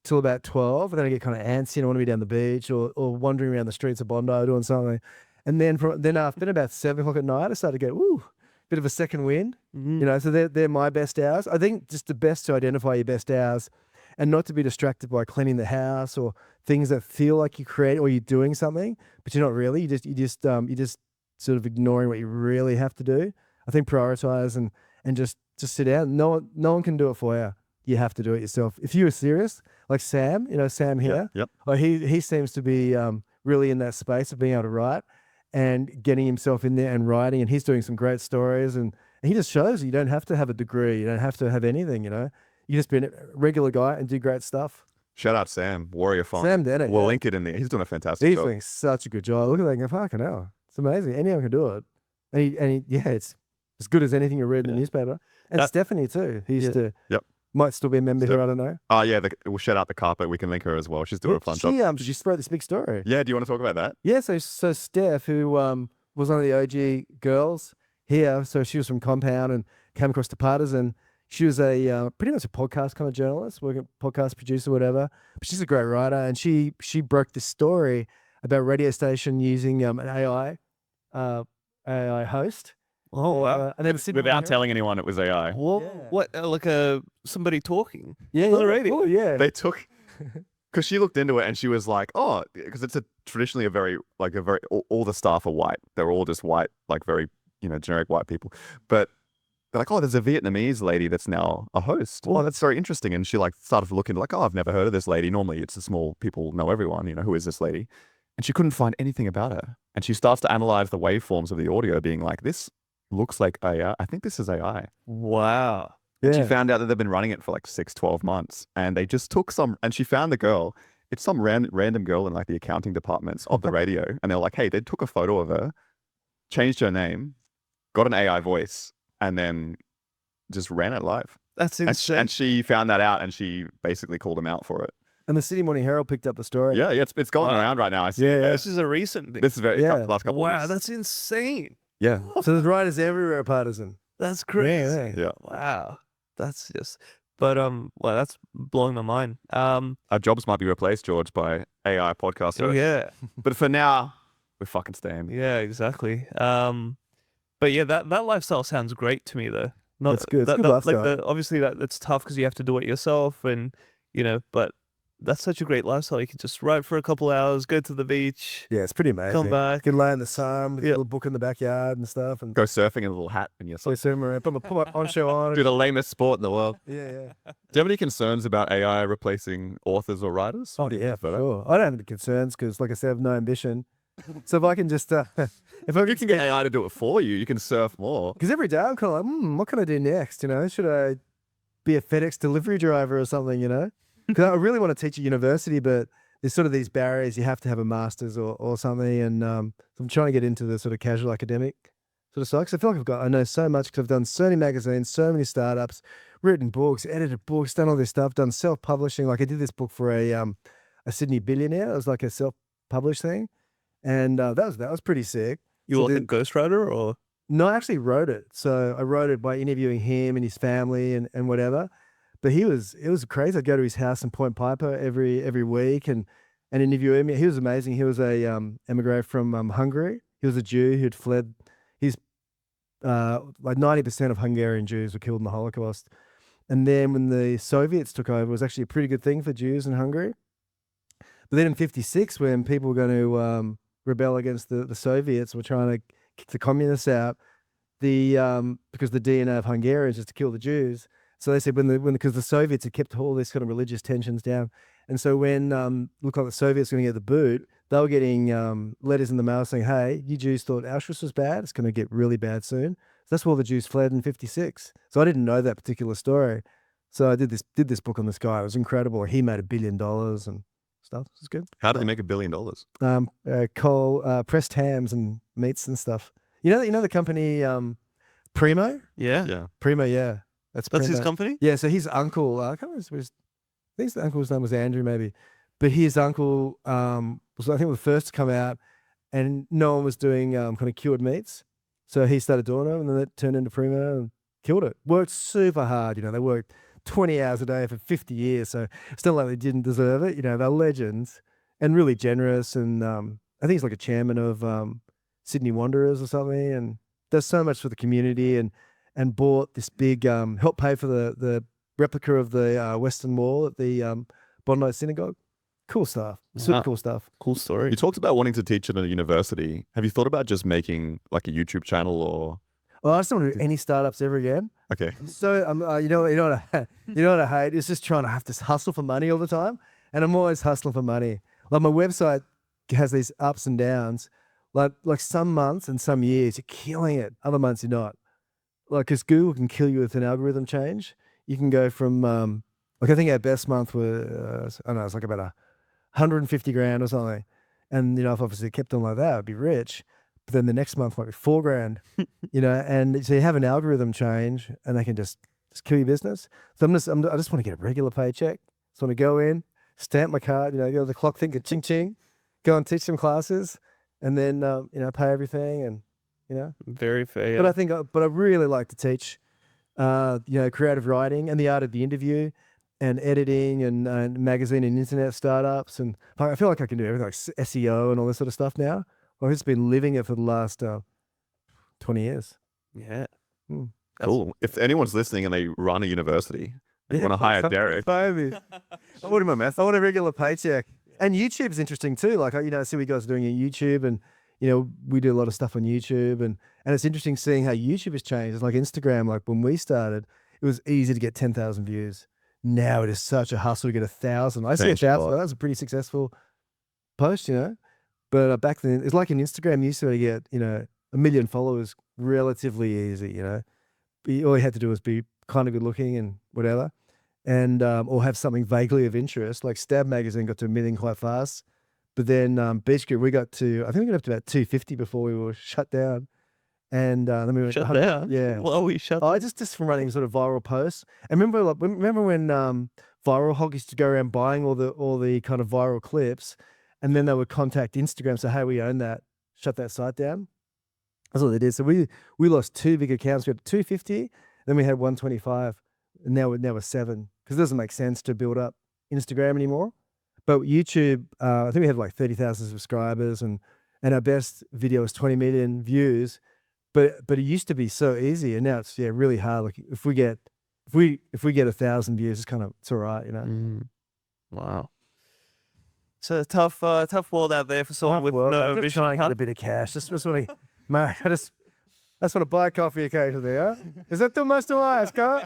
[SPEAKER 1] till about 12. And then I get kind of antsy and I want to be down the beach or wandering around the streets of Bondi doing something. And then after about 7 o'clock at night, I start to go, woo, bit of a second wind. You know, so they're my best hours. I think just the best to identify your best hours, and not to be distracted by cleaning the house or things that feel like you create or you're doing something, but you're not really. You just sort of ignoring what you really have to do. I think prioritize and just sit down. No one can do it for you. You have to do it yourself. If you were serious, like Sam, you know, Sam here, like he seems to be really in that space of being able to write and getting himself in there and writing, and he's doing some great stories, and he just shows you don't have to have a degree. You don't have to have anything, you know. You just be a regular guy and do great stuff.
[SPEAKER 2] Shout out Sam, Warrior Font.
[SPEAKER 1] Sam did it.
[SPEAKER 2] We'll link it in there. He's doing a fantastic job.
[SPEAKER 1] He's doing such a good job. Look at that and go, fucking hell. It's amazing. Anyone can do it. And he it's as good as anything you read in the newspaper. And Stephanie too. He used to Might still be a member here. I don't know.
[SPEAKER 2] Oh, yeah. We'll shout out the carpet. We can link her as well. She's doing a fun job.
[SPEAKER 1] She wrote this big story.
[SPEAKER 2] Yeah. Do you want to talk about that?
[SPEAKER 1] Yeah. So Steph, who was one of the OG girls here, so she was from Compound and came across to Partizan. She was a pretty much a podcast kind of journalist, working podcast producer, whatever. But she's a great writer, and she broke this story about a radio station using an AI host.
[SPEAKER 3] Oh wow!
[SPEAKER 1] And then
[SPEAKER 2] Without telling anyone it was AI.
[SPEAKER 3] What?
[SPEAKER 1] Yeah.
[SPEAKER 3] What? Like somebody talking?
[SPEAKER 1] Yeah,
[SPEAKER 3] on the radio.
[SPEAKER 1] Oh, yeah.
[SPEAKER 2] They took, because she looked into it and she was like, oh, because it's traditionally a very, all the staff are white. They're all just white, like very, generic white people. But they're like, oh, there's a Vietnamese lady that's now a host. Oh, that's very interesting. And she started looking like, oh, I've never heard of this lady. Normally it's a small, people know everyone, who is this lady? And she couldn't find anything about her. And she starts to analyze the waveforms of the audio being like, this looks like AI. I think this is AI.
[SPEAKER 3] Wow.
[SPEAKER 1] Yeah.
[SPEAKER 2] She found out that they've been running it for 6-12 months. And they just took and she found the girl. It's some random girl in the accounting departments of the radio. And they're like, hey, they took a photo of her, changed her name, got an AI voice, and then just ran it live.
[SPEAKER 3] That's insane.
[SPEAKER 2] And she found that out and she basically called him out for it.
[SPEAKER 1] And the Sydney Morning Herald picked up the story.
[SPEAKER 2] Yeah, it's going around right now. I see.
[SPEAKER 1] Yeah.
[SPEAKER 3] This is a recent thing.
[SPEAKER 2] This is last couple of
[SPEAKER 3] Wow,
[SPEAKER 2] weeks.
[SPEAKER 3] that's insane.
[SPEAKER 2] Yeah.
[SPEAKER 1] So there's writers everywhere at Partizan.
[SPEAKER 3] That's crazy.
[SPEAKER 2] Yeah.
[SPEAKER 3] Wow. That's just. But well, that's blowing my mind.
[SPEAKER 2] Our jobs might be replaced, George, by AI podcasters.
[SPEAKER 3] Oh yeah.
[SPEAKER 2] But for now, we're fucking staying.
[SPEAKER 3] Yeah, exactly. But yeah, that lifestyle sounds great to me though.
[SPEAKER 1] That's good. It's good lifestyle.
[SPEAKER 3] Obviously that's tough because you have to do it yourself, and but that's such a great lifestyle. You can just ride for a couple hours, go to the beach,
[SPEAKER 1] Yeah, it's pretty amazing.
[SPEAKER 3] come back.
[SPEAKER 1] You can lay in the sun with a
[SPEAKER 3] Yeah.
[SPEAKER 1] little book in the backyard and stuff, and
[SPEAKER 2] Go surfing in a little hat and you're
[SPEAKER 1] play swim around. Put my poncho on.
[SPEAKER 2] do the lamest sport in the world.
[SPEAKER 1] Yeah.
[SPEAKER 2] Do you have any concerns about AI replacing authors or writers?
[SPEAKER 1] Oh yeah, for sure. I don't have any concerns because, like I said, I have no ambition. So if I can just, if I
[SPEAKER 2] You can get AI to do it for you. You can surf more.
[SPEAKER 1] because every day I'm kind of like, what can I do next? Should I be a FedEx delivery driver or something? Because I really want to teach at university, but there's sort of these barriers. You have to have a master's or something, and so I'm trying to get into the sort of casual academic sort of side. Because I feel like I know so much because I've done so many magazines, so many startups, written books, edited books, done all this stuff, done self-publishing. Like I did this book for a Sydney billionaire. It was like a self-published thing, and that was pretty sick.
[SPEAKER 3] You were like a ghostwriter, or
[SPEAKER 1] No, I actually wrote it. So I wrote it by interviewing him and his family and whatever. But it was crazy. I'd go to his house in Point Piper every week and interview him. He was amazing. He was a emigre from Hungary. He was a Jew who'd fled. He's like 90% of Hungarian Jews were killed in the Holocaust. And then when the Soviets took over, it was actually a pretty good thing for Jews in Hungary. But then in 1956, when people were going to rebel against the Soviets, were trying to kick the communists out, because the DNA of Hungarians is to kill the Jews. So they said because the Soviets had kept all this kind of religious tensions down, and so when looked like the Soviets were going to get the boot, they were getting letters in the mail saying, "Hey, you Jews thought Auschwitz was bad. It's going to get really bad soon." So that's why the Jews fled in 1956. So I didn't know that particular story. So I did this book on this guy. It was incredible. He made $1 billion and stuff. It was good.
[SPEAKER 2] How did they make $1 billion?
[SPEAKER 1] Coal, pressed hams and meats and stuff. You know the company Primo?
[SPEAKER 3] yeah,
[SPEAKER 1] Primo, yeah.
[SPEAKER 3] that's
[SPEAKER 1] Primo.
[SPEAKER 3] his company.
[SPEAKER 1] Yeah, so his uncle, I can't remember I think the uncle's name was Andrew maybe, but his uncle was, I think, the first to come out, and no one was doing kind of cured meats. So he started doing them, and then it turned into Primo and killed it. Worked super hard, they worked 20 hours a day for 50 years, so it's not like they didn't deserve it. They're legends and really generous, and I think he's like a chairman of Sydney Wanderers or something, and does so much for the community, and bought this big, helped pay for the replica of the Western Wall at the Bondi Synagogue. Cool stuff. Super cool stuff.
[SPEAKER 3] Cool story.
[SPEAKER 2] You talked about wanting to teach at a university. Have you thought about just making like a YouTube channel or?
[SPEAKER 1] Well, I just don't want to do any startups ever again.
[SPEAKER 2] Okay.
[SPEAKER 1] So you know what I hate is just trying to have to hustle for money all the time, and I'm always hustling for money. Like my website has these ups and downs. Like some months and some years you're killing it, other months you're not. Like, because Google can kill you with an algorithm change. You can go from I think our best month was I don't know, it's like about 150 grand or something. And if obviously it kept on like that, I'd be rich. But then the next month might be 4 grand. And so you have an algorithm change, and they can just just kill your business. So I just want to get a regular paycheck. Just want to go in, stamp my card, go to the clock thing, ching ching, go and teach some classes, and then pay everything, and
[SPEAKER 3] Very fair.
[SPEAKER 1] But I think, I really like to teach, creative writing and the art of the interview, and editing, and magazine and internet startups, and I feel like I can do everything, like SEO and all this sort of stuff now. I've just been living it for the last 20 years.
[SPEAKER 3] Yeah.
[SPEAKER 2] Cool. If anyone's listening and they run a university, you want to hire Derek.
[SPEAKER 1] I want him a mess. I want a regular paycheck. And YouTube's interesting too. Like, I see what you guys are doing on YouTube, and we do a lot of stuff on YouTube, and it's interesting seeing how YouTube has changed. It's like Instagram. Like when we started, it was easy to get 10,000 views. Now it is such a hustle to get 1,000. I see 1,000. That was a pretty successful post, But back then, it's like in Instagram, you used to get 1 million followers relatively easy. All you had to do was be kind of good looking and whatever, and or have something vaguely of interest. Like Stab Magazine got to 1 million quite fast, but then Beach Group, I think we got up to about 250 before we were shut down. And then we went
[SPEAKER 3] Shut down?
[SPEAKER 1] Yeah.
[SPEAKER 3] Well, we shut
[SPEAKER 1] I just from running sort of viral posts. And remember when Viral Hog used to go around buying all the kind of viral clips, and then they would contact Instagram, say, hey, we own that, shut that site down. That's what they did. So we lost 2 big accounts. We had 250, then we had 125, and now we're 7, because it doesn't make sense to build up Instagram anymore. But YouTube, I think we had like 30,000 subscribers, and our best video was 20 million views. But it used to be so easy, and now it's really hard. Like if we get 1,000 views, it's all right,
[SPEAKER 3] Wow. It's a tough world out there for someone with no
[SPEAKER 1] I'm just
[SPEAKER 3] vision.
[SPEAKER 1] trying to get a bit of cash. Just want to, mate. I just want to buy coffee occasionally. Huh? Is that the most of I ask? Huh?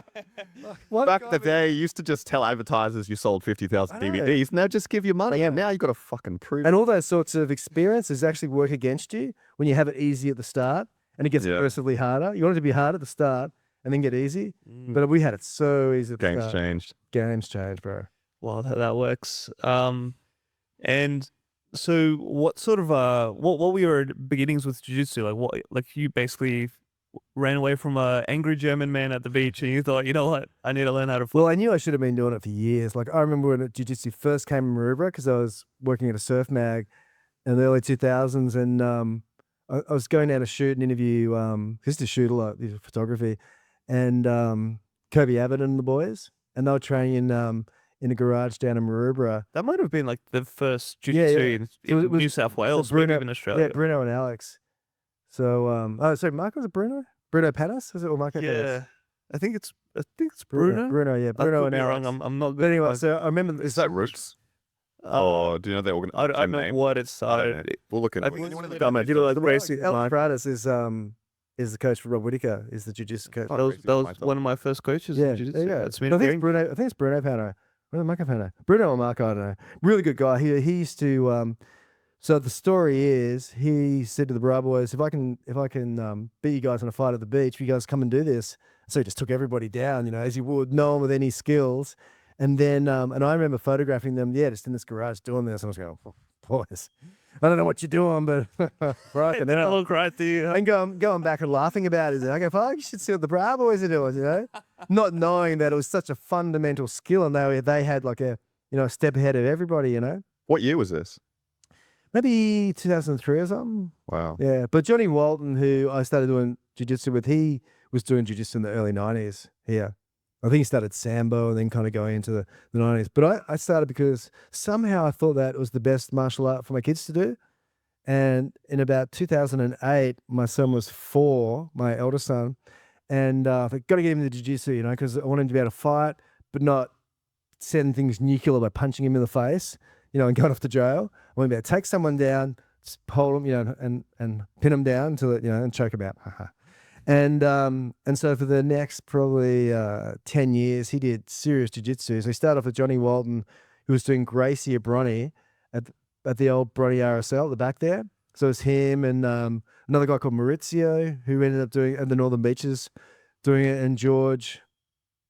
[SPEAKER 2] Back in the day, you used to just tell advertisers you sold 50,000 DVDs. Now just give you money. Now you got to fucking prove.
[SPEAKER 1] And all those sorts of experiences actually work against you when you have it easy at the start, and it gets progressively harder. You want it to be hard at the start and then get easy. But we had it so easy at the start. Games changed, bro.
[SPEAKER 3] Well, that works. And so what sort of what were your beginnings with jiu-jitsu? Like you basically ran away from an angry German man at the beach, and you thought, you know what, I need to learn how to fight.
[SPEAKER 1] Well, I knew I should have been doing it for years. Like I remember when jiu-jitsu first came in Maroubra, because I was working at a surf mag in the early 2000s, and I was going down to shoot and interview, used to shoot a lot, photography, and Kobe Abbott and the boys, and they were training in a garage down in Maroubra.
[SPEAKER 3] That might have been like the first jiu-jitsu in New South Wales,
[SPEAKER 1] Bruno,
[SPEAKER 3] maybe in Australia.
[SPEAKER 1] Yeah, Bruno and Alex. So, sorry, Marco, was it Bruno? Bruno Panis? Was it, or Marco Panis?
[SPEAKER 3] I think it's Bruno.
[SPEAKER 1] Bruno, yeah. Bruno and Alex.
[SPEAKER 3] I'm not.
[SPEAKER 1] But anyway, so I remember.
[SPEAKER 2] Is that Roots? Oh, do you know the
[SPEAKER 3] I don't know what it started.
[SPEAKER 2] We'll look at it.
[SPEAKER 1] Alex is the coach for Rob Whittaker, is the jiu-jitsu coach.
[SPEAKER 3] That was one of my first coaches.
[SPEAKER 1] Yeah,
[SPEAKER 3] in jiu-jitsu.
[SPEAKER 1] yeah. I think it's Bruno Pano. Marco Pano. Bruno or Marco, I don't know. Really good guy. He used to. So the story is, he said to the Bra boys, if I can beat you guys in a fight at the beach, you guys come and do this. So he just took everybody down, as you would, no one with any skills. And then, and I remember photographing them, just in this garage doing this. And I was going, oh, boys, I don't know what you're doing, but right. And then I
[SPEAKER 3] look right to you.
[SPEAKER 1] And going back and laughing about it. I go, fuck, you should see what the Bra boys are doing, not knowing that it was such a fundamental skill, and they had like a step ahead of everybody,
[SPEAKER 2] What year was this?
[SPEAKER 1] Maybe 2003 or something.
[SPEAKER 2] Wow.
[SPEAKER 1] Yeah, but Johnny Walton, who I started doing jiu-jitsu with, he was doing jiu-jitsu in the early 90s here. I think he started Sambo and then kind of going into the 90s. But I started because somehow I thought that it was the best martial art for my kids to do. And in about 2008, my son was 4, my elder son, and I thought, got to get him into jiu-jitsu, because I want him to be able to fight, but not send things nuclear by punching him in the face, and going off to jail. I want to be able to take someone down, just hold him, and pin him down until it, and choke him out. And so for the next probably 10 years, he did serious jiu-jitsu. So he started off with Johnny Walton, who was doing Gracie at Bronny, at the old Bronny RSL at the back there. So it was him and another guy called Maurizio, who ended up doing at the Northern Beaches, doing it, and George.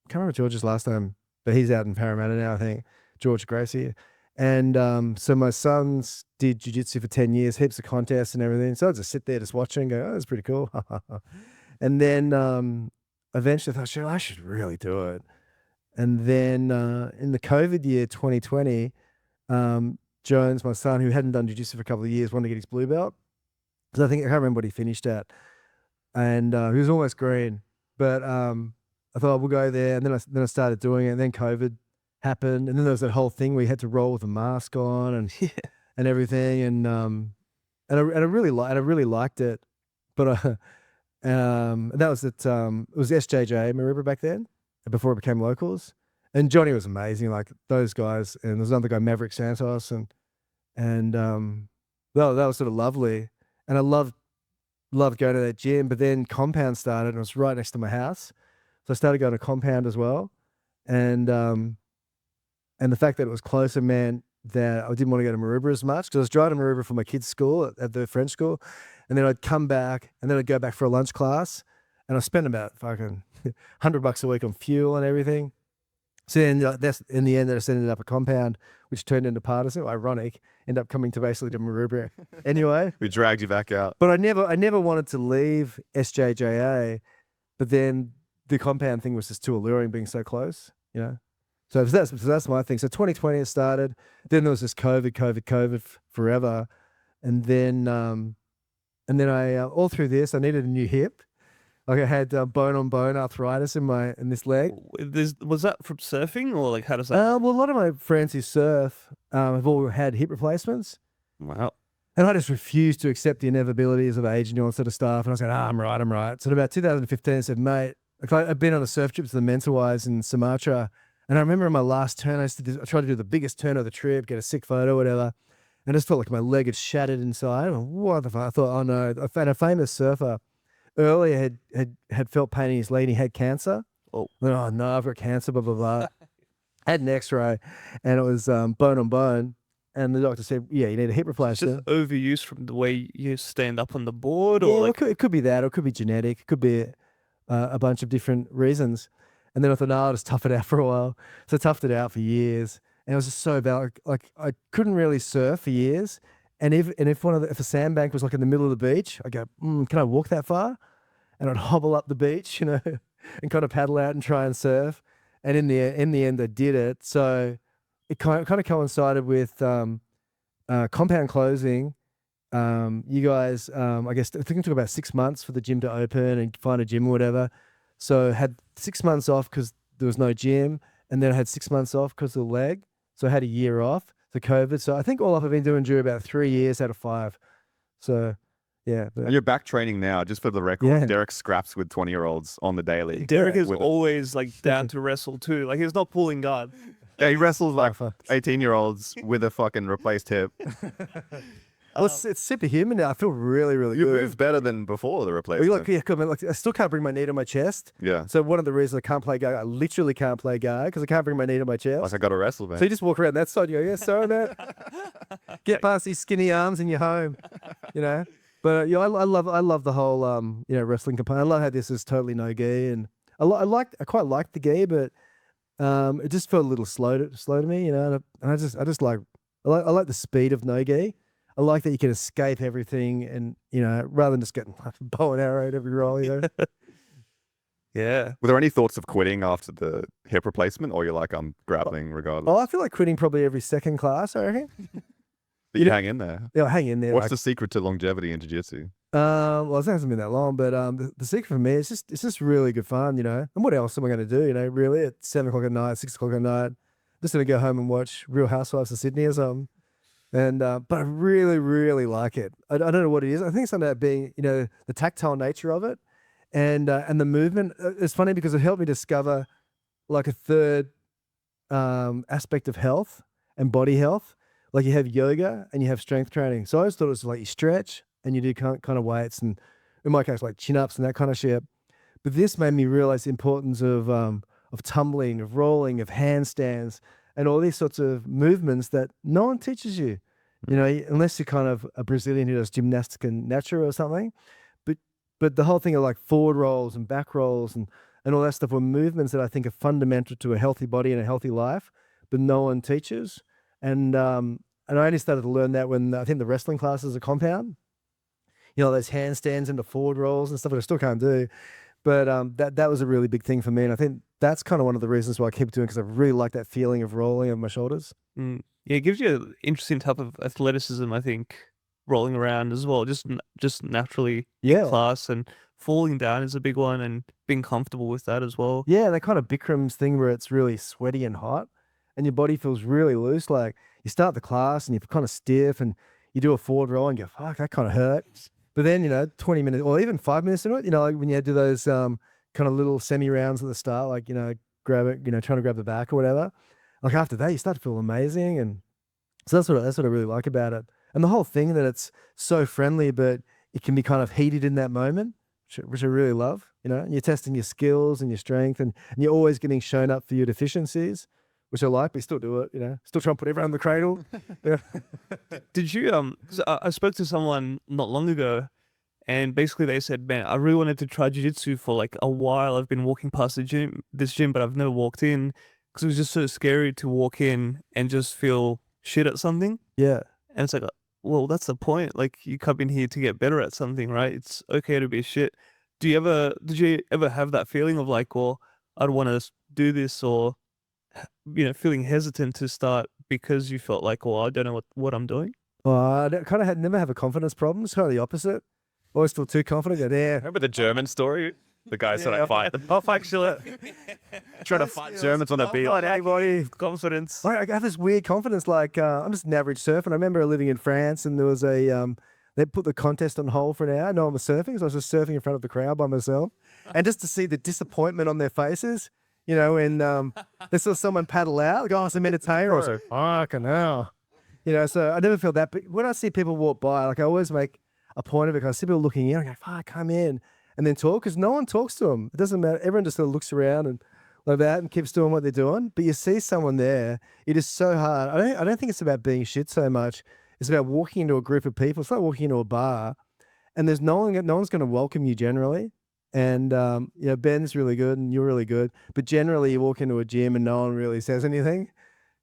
[SPEAKER 1] I can't remember George's last name, but he's out in Parramatta now, I think. George Gracie. And so my sons did jiu-jitsu for 10 years, heaps of contests and everything. So I just sit there just watching and go, oh, that's pretty cool. And then eventually I thought, sure, I should really do it. And then in the COVID year, 2020, Jones, my son, who hadn't done jiu-jitsu for a couple of years, wanted to get his blue belt. Because I can't remember what he finished at. And he was almost green. But I thought, we'll go there. And then I started doing it. And then COVID happened. And then there was that whole thing where you had to roll with a mask on and and everything. And I really liked it. But that was at it was SJJ Maroubra back then, before it became locals. And Johnny was amazing, like those guys. And there's another guy, Maverick Santos, and that was sort of lovely. And I loved going to that gym. But then Compound started, and it was right next to my house, so I started going to Compound as well. And the fact that it was closer meant that I didn't want to go to Maroubra as much, because I was driving to Maroubra for my kids' school at the French school, and then I'd come back, and then I'd go back for a lunch class, and I spent about fucking $100 a week on fuel and everything. So then that's in the end, I just ended up a Compound, which turned into Partizan. Ironic, ended up coming to basically to Maroubra anyway.
[SPEAKER 2] We dragged you back out.
[SPEAKER 1] But I never wanted to leave SJJA, but then the Compound thing was just too alluring, being so close, you know. So that's my thing. So 2020 it started. Then there was this COVID forever, and then I all through this I needed a new hip. Like I had bone on bone arthritis in this leg.
[SPEAKER 3] Was that from surfing, or like how does that?
[SPEAKER 1] Well, a lot of my friends who surf have all had hip replacements.
[SPEAKER 3] Wow.
[SPEAKER 1] And I just refused to accept the inevitabilities of age and all that sort of stuff. And I was like, I'm right. So in about 2015, I said, mate, I'd been on a surf trip to the Mentawais in Sumatra. And I remember in my last turn, I tried to do the biggest turn of the trip, get a sick photo, whatever. And I just felt like my leg had shattered inside. What the fuck? I thought, oh no. I found a famous surfer earlier had felt pain in his leg and he had cancer. Oh no, I've got cancer, blah, blah, blah. I had an x-ray and it was bone on bone. And the doctor said, yeah, you need a hip replacement.
[SPEAKER 3] Just overuse from the way you stand up on the board?
[SPEAKER 1] Yeah,
[SPEAKER 3] or like...
[SPEAKER 1] it could be that, or it could be genetic. It could be a bunch of different reasons. And then I thought, no, I'll just tough it out for a while. So I toughed it out for years. And it was just so bad. Like I couldn't really surf for years. And if a sandbank was like in the middle of the beach, I go, can I walk that far? And I'd hobble up the beach, you know, and kind of paddle out and try and surf. And in the end, I did it. So it kind of coincided with Compound closing. You guys, I guess, I think it took about 6 months for the gym to open and find a gym or whatever. So had 6 months off because there was no gym, and then I had 6 months off because of the leg. So I had a year off for COVID. So I think all up I've been doing about 3 years out of 5. So yeah.
[SPEAKER 2] And you're back training now, just for the record.
[SPEAKER 1] Yeah.
[SPEAKER 2] Derek scraps with 20-year-olds on the daily.
[SPEAKER 3] Derek is always like down to wrestle too. Like he's not pulling guard.
[SPEAKER 2] Yeah, he wrestles like 18-year-olds with a fucking replaced hip.
[SPEAKER 1] Well, it's superhuman now. I feel really, really
[SPEAKER 2] You
[SPEAKER 1] good.
[SPEAKER 2] move better than before the replacement.
[SPEAKER 1] Like, I still can't bring my knee to my chest.
[SPEAKER 2] Yeah.
[SPEAKER 1] So one of the reasons I can't play guard, I literally can't play guard because I can't bring my knee to my chest.
[SPEAKER 2] Like I got to wrestle, man.
[SPEAKER 1] So you just walk around that side, you go, yeah, sorry, man. Get past these skinny arms and you're home, you know. But I love the whole wrestling component. I love how this is totally no gi, and I quite liked the gi, but it just felt a little slow to me, you know. And I like the speed of no gi. I like that you can escape everything, and you know, rather than just getting bow and arrow at every roll, you know.
[SPEAKER 3] Yeah.
[SPEAKER 2] Were there any thoughts of quitting after the hip replacement, or you're like, I'm grappling regardless?
[SPEAKER 1] Oh, I feel like quitting probably every second class, I reckon.
[SPEAKER 2] But you hang in there.
[SPEAKER 1] Yeah, hang in there.
[SPEAKER 2] What's the secret to longevity in jiu-jitsu?
[SPEAKER 1] Well, it hasn't been that long, but the secret for me is it's just really good fun, you know. And what else am I going to do, you know? Really, at 7 o'clock at night, 6 o'clock at night, just going to go home and watch Real Housewives of Sydney or something. And but I really, really like it. I don't know what it is. I think it's something about being, you know, the tactile nature of it, and the movement. It's funny because it helped me discover like a third aspect of health and body health. Like you have yoga and you have strength training. So I always thought it was like you stretch and you do kind of weights, and in my case like chin ups and that kind of shit. But this made me realize the importance of tumbling, of rolling, of handstands, and all these sorts of movements that no one teaches you, you know, unless you're kind of a Brazilian who does gymnastic and natura or something. But the whole thing of like forward rolls and back rolls and all that stuff were movements that I think are fundamental to a healthy body and a healthy life, but no one teaches. And I only started to learn that when I think the wrestling classes are Compound. You know, those handstands and the forward rolls and stuff that I still can't do. But that was a really big thing for me, and I think that's kind of one of the reasons why I keep doing, because I really like that feeling of rolling of my shoulders.
[SPEAKER 3] Yeah, it gives you an interesting type of athleticism, I think, rolling around as well, just naturally
[SPEAKER 1] Yeah.
[SPEAKER 3] class, and falling down is a big one, and being comfortable with that as well.
[SPEAKER 1] Yeah, that kind of Bikram's thing where it's really sweaty and hot and your body feels really loose. Like you start the class and you're kind of stiff and you do a forward roll and you go, fuck, that kind of hurts. But then, 20 minutes or even 5 minutes into it, like when you do those kind of little semi rounds at the start, like, grab it, trying to grab the back or whatever. Like after that, you start to feel amazing. And so that's what I really like about it. And the whole thing that it's so friendly, but it can be kind of heated in that moment, which I really love, and you're testing your skills and your strength and you're always getting shown up for your deficiencies, which I like, but you still do it, still trying to put everyone in the cradle. Yeah.
[SPEAKER 3] Did you, 'cause I spoke to someone not long ago, and basically they said, man, I really wanted to try jiu-jitsu for like a while. I've been walking past this gym, but I've never walked in because it was just so scary to walk in and just feel shit at something.
[SPEAKER 1] Yeah.
[SPEAKER 3] And it's like, well, that's the point. Like you come in here to get better at something, right? It's okay to be shit. Did you ever have that feeling of like, well, I'd want to do this, or, feeling hesitant to start because you felt like, well, I don't know what I'm doing?
[SPEAKER 1] Well, I kind of never have a confidence problem. It's kind of the opposite. Always feel too confident. Go there.
[SPEAKER 2] Remember the German story? The guys that I fight.
[SPEAKER 3] I'll actually
[SPEAKER 2] Trying to fight Germans on the beach.
[SPEAKER 1] Everybody.
[SPEAKER 3] confidence.
[SPEAKER 1] I have this weird confidence. Like I'm just an average surfer. And I remember living in France, and there was they put the contest on hold for an hour. No one was surfing, so I was just surfing in front of the crowd by myself, and just to see the disappointment on their faces, when they saw someone paddle out, like, oh, it's a meditator, or so, fucking hell, So I never feel that. But when I see people walk by, like I always make a point of it. 'Cause I see people looking in, I go, fuck, come in. And then talk, because no one talks to them. It doesn't matter. Everyone just sort of looks around and like that and keeps doing what they're doing. But you see someone there, it is so hard. I don't think it's about being shit so much. It's about walking into a group of people. It's like walking into a bar, and there's no one's going to welcome you generally. And Ben's really good and you're really good. But generally, you walk into a gym and no one really says anything.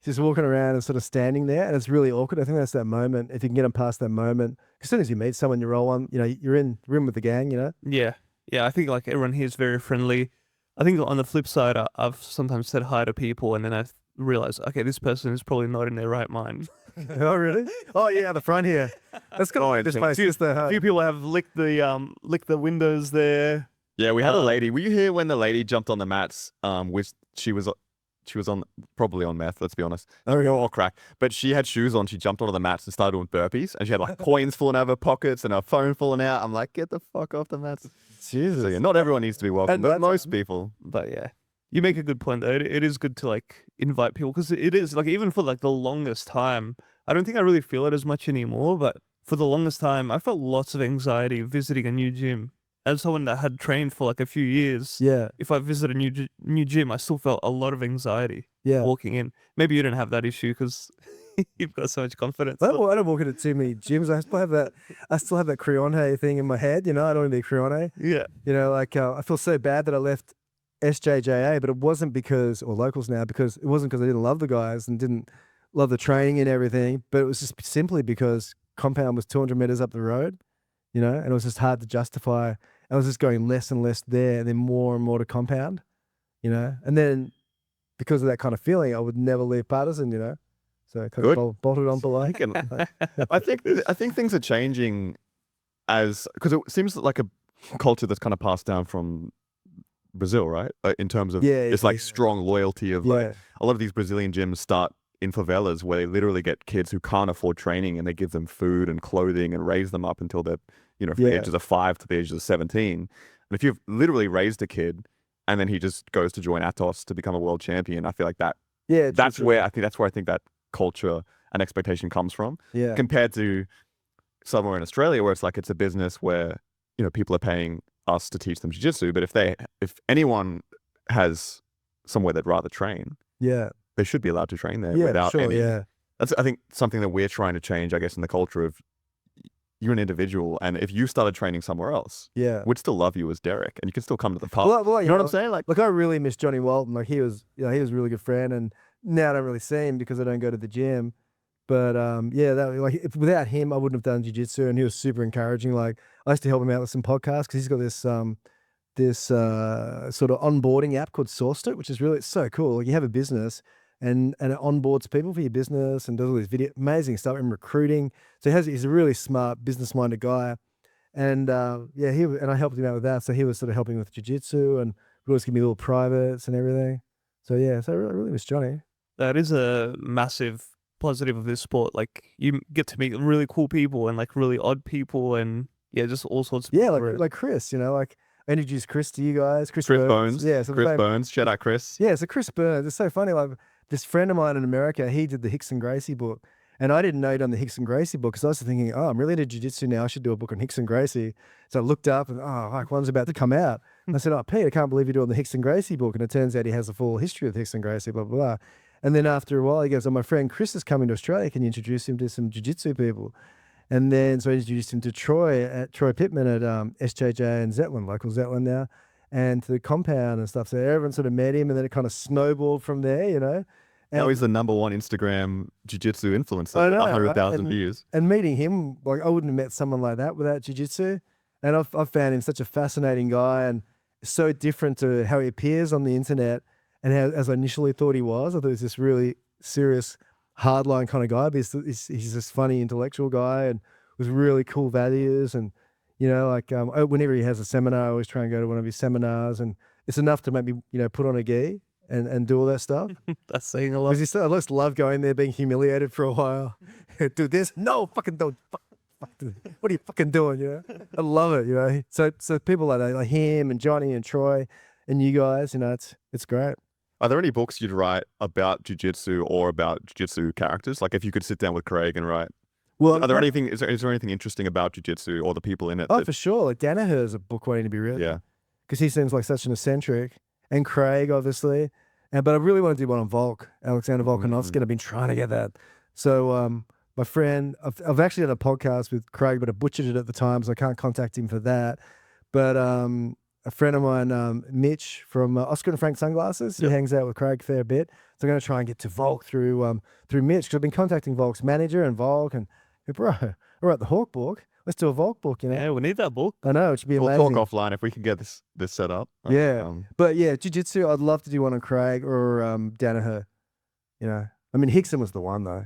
[SPEAKER 1] Just walking around and sort of standing there, and it's really awkward. I think that's that moment. If you can get them past that moment, as soon as you meet someone, you roll on. You're in room with the gang.
[SPEAKER 3] Yeah. I think like everyone here is very friendly. I think on the flip side, I've sometimes said hi to people, and then I realize, okay, this person is probably not in their right mind.
[SPEAKER 1] Oh really? Oh yeah, the front here. That's good. This place.
[SPEAKER 3] A few people have licked the windows there.
[SPEAKER 2] Yeah, we had a lady. Were you here when the lady jumped on the mats? Which she was on, probably on meth, let's be honest. Or crack. But she had shoes on. She jumped onto the mats and started doing burpees. And she had like coins falling out of her pockets and her phone falling out. I'm like, get the fuck off the mats.
[SPEAKER 1] Jesus.
[SPEAKER 2] So yeah, not everyone needs to be welcome, but most people.
[SPEAKER 3] But yeah, you make a good point though. It is good to like invite people, because it is like, even for like the longest time, I don't think I really feel it as much anymore. But for the longest time, I felt lots of anxiety visiting a new gym. As someone that had trained for like a few years,
[SPEAKER 1] Yeah.
[SPEAKER 3] if I visit a new gym, I still felt a lot of anxiety
[SPEAKER 1] Yeah.
[SPEAKER 3] walking in. Maybe you didn't have that issue because you've got so much confidence.
[SPEAKER 1] I don't walk into too many gyms. I still have that Creone thing in my head. I don't want to be Creone.
[SPEAKER 3] Yeah.
[SPEAKER 1] I feel so bad that I left SJJA, but it wasn't because, or locals now, because it wasn't because I didn't love the guys and didn't love the training and everything, but it was just simply because compound was 200 meters up the road, and it was just hard to justify. I was just going less and less there, and then more and more to compound, and then because of that kind of feeling, I would never leave Partizan, so I kind of bolted on below.
[SPEAKER 2] I think things are changing because it seems like a culture that's kind of passed down from Brazil, right? In terms of strong loyalty of like a lot of these Brazilian gyms start in favelas where they literally get kids who can't afford training and they give them food and clothing and raise them up until they're, from the ages of 5 to the ages of 17. And if you've literally raised a kid and then he just goes to join Atos to become a world champion, I feel like that's where I think that culture and expectation comes from.
[SPEAKER 1] Yeah.
[SPEAKER 2] Compared to somewhere in Australia where it's like it's a business where, people are paying us to teach them jiu-jitsu, but if anyone has somewhere they'd rather train, they should be allowed to train there without any. That's, I think, something that we're trying to change, I guess, in the culture of you're an individual, and if you started training somewhere else, we'd still love you as Derek, and you can still come to the pub.
[SPEAKER 1] Well,
[SPEAKER 2] you know what I'm saying? Like
[SPEAKER 1] I really miss Johnny Walton. Like he was a really good friend, and now I don't really see him because I don't go to the gym. But without him, I wouldn't have done jiu-jitsu, and he was super encouraging. Like I used to help him out with some podcasts because he's got this this sort of onboarding app called Sourced, which is really so cool. Like you have a business and it onboards people for your business and does all this amazing stuff in recruiting. So he's a really smart, business-minded guy. And I helped him out with that. So he was sort of helping with jiu-jitsu and would always give me little privates and everything. So yeah, so I really miss Johnny.
[SPEAKER 3] That is a massive positive of this sport. Like you get to meet really cool people and like really odd people and just all sorts of
[SPEAKER 1] Yeah,
[SPEAKER 3] people.
[SPEAKER 1] like Chris, like I introduced Chris to you guys. Chris
[SPEAKER 2] Bones.
[SPEAKER 1] Yeah, so
[SPEAKER 2] Chris Bones. Shout out Chris.
[SPEAKER 1] Yeah, so Chris Burns. It's so funny. Like this friend of mine in America, he did the Hickson Gracie book. And I didn't know he'd done the Hickson Gracie book because I was thinking, oh, I'm really into jiu-jitsu now. I should do a book on Hickson Gracie. So I looked up and, like one's about to come out. And I said, oh, Pete, I can't believe you're doing the Hickson Gracie book. And it turns out he has a full history of Hickson Gracie, blah, blah, blah. And then after a while, he goes, oh, my friend Chris is coming to Australia. Can you introduce him to some jiu-jitsu people? And then so I introduced him to Troy Pittman at SJJ and Zetland, local Zetland now, and to the compound and stuff. So everyone sort of met him and then it kind of snowballed from there,
[SPEAKER 2] Now he's the number one Instagram jiu-jitsu influencer.
[SPEAKER 1] I know,
[SPEAKER 2] 100,000 views.
[SPEAKER 1] And meeting him, like I wouldn't have met someone like that without jiu-jitsu. And I've found him such a fascinating guy and so different to how he appears on the internet and how, as I initially thought he was. I thought he was this really serious, hardline kind of guy, but he's this funny intellectual guy and with really cool values. And, whenever he has a seminar, I always try and go to one of his seminars and it's enough to make me, put on a gi. And do all that stuff.
[SPEAKER 3] That's saying a lot.
[SPEAKER 1] Because I just love going there, being humiliated for a while. Do this? No, fucking don't. What are you fucking doing? I love it. So people like that, like him and Johnny and Troy and you guys, it's great.
[SPEAKER 2] Are there any books you'd write about jiu-jitsu or about jiu-jitsu characters? Like if you could sit down with Craig and write.
[SPEAKER 1] Well,
[SPEAKER 2] is there anything interesting about jiu-jitsu or the people in it?
[SPEAKER 1] Oh, for sure. Like Danaher's a book waiting to be written.
[SPEAKER 2] Yeah.
[SPEAKER 1] Because he seems like such an eccentric. And Craig, obviously. But I really want to do one on Volk, Alexander Volkanovski, and I've been trying to get that. So my friend, I've actually done a podcast with Craig, but I butchered it at the time, so I can't contact him for that. But a friend of mine, Mitch from Oscar and Frank Sunglasses, he hangs out with Craig a fair bit. So I'm going to try and get to Volk through Mitch, because I've been contacting Volk's manager and Volk, and bro, I wrote the Hawk book. Let's do a Volk book,
[SPEAKER 3] Yeah, we need that book.
[SPEAKER 1] I know, it should be amazing.
[SPEAKER 2] We'll talk offline if we can get this set up.
[SPEAKER 1] Yeah. But yeah, jiu-jitsu, I'd love to do one on Craig or Danaher. I mean, Hickson was the one though.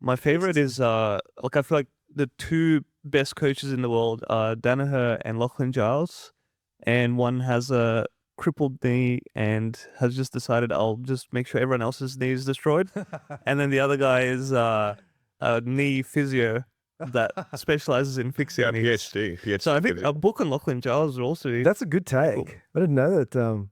[SPEAKER 3] My favorite is I feel like the two best coaches in the world are Danaher and Lachlan Giles, and one has a crippled knee and has just decided I'll just make sure everyone else's knee is destroyed, and then the other guy is a knee physio that specializes in fixing knees.
[SPEAKER 2] PhD.
[SPEAKER 3] So I think a book on Lachlan Giles would also.
[SPEAKER 1] That's a good take.
[SPEAKER 3] Cool.
[SPEAKER 1] I didn't know that.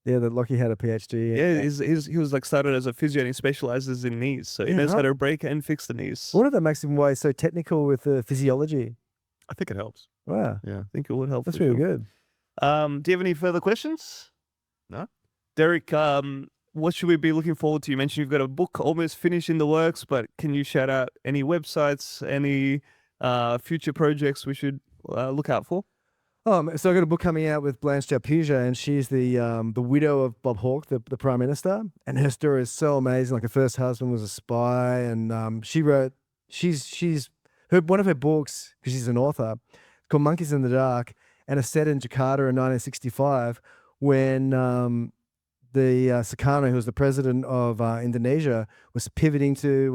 [SPEAKER 1] That Lockie had a PhD.
[SPEAKER 3] Yeah, he was like started as a physio and he specializes in knees, so he knows how to break and fix the knees.
[SPEAKER 1] I wonder if that makes him why he's so technical with physiology.
[SPEAKER 2] I think it helps.
[SPEAKER 1] Wow.
[SPEAKER 2] Yeah.
[SPEAKER 3] I think it would help.
[SPEAKER 1] That's really good.
[SPEAKER 3] Do you have any further questions?
[SPEAKER 2] No.
[SPEAKER 3] Derek, what should we be looking forward to? You mentioned you've got a book almost finished in the works, but can you shout out any websites, any future projects we should look out for?
[SPEAKER 1] So I got a book coming out with Blanche Jalpuja, and she's the widow of Bob Hawke, the Prime Minister, and her story is so amazing. Like her first husband was a spy, and one of her books, because she's an author, called Monkeys in the Dark, and it's set in Jakarta in 1965 when the Sukarno, who was the president of Indonesia, was pivoting to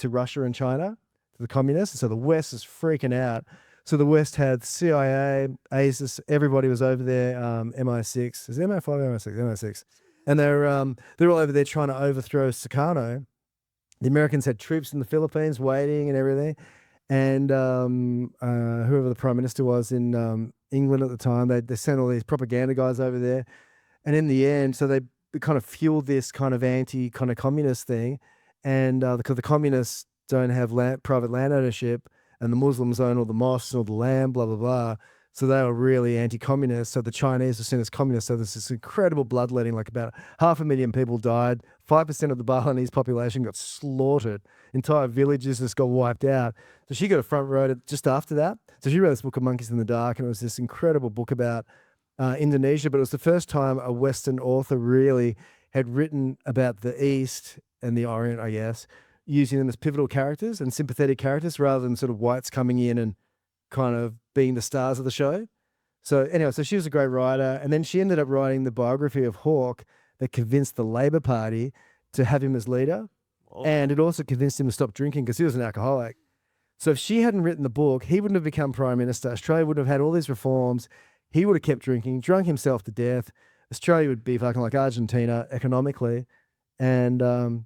[SPEAKER 1] Russia and China, to the communists. And so the West is freaking out. So the West had CIA, ASIS, everybody was over there, MI6. Is it MI5 or MI6? MI6. And they're all over there trying to overthrow Sukarno. The Americans had troops in the Philippines waiting and everything. And whoever the Prime Minister was in England at the time, they sent all these propaganda guys over there. And in the end, so they kind of fueled this kind of kind of communist thing. And because the communists don't have private land ownership, and the Muslims own all the mosques and all the land, blah, blah, blah. So they were really anti-communist. So the Chinese were seen as communists. So there's this incredible bloodletting, like about 500,000 people died. 5% of the Balinese population got slaughtered. Entire villages just got wiped out. So she got a front row just after that. So she wrote this book of Monkeys in the Dark, and it was this incredible book about Indonesia, but it was the first time a Western author really had written about the East and the Orient, I guess, using them as pivotal characters and sympathetic characters rather than sort of whites coming in and kind of being the stars of the show. So anyway, so she was a great writer. And then she ended up writing the biography of Hawke that convinced the Labor Party to have him as leader.
[SPEAKER 3] Oh.
[SPEAKER 1] And it also convinced him to stop drinking because he was an alcoholic. So if she hadn't written the book, he wouldn't have become Prime Minister. Australia wouldn't have had all these reforms. He would have kept drinking, drunk himself to death. Australia would be fucking like Argentina economically. And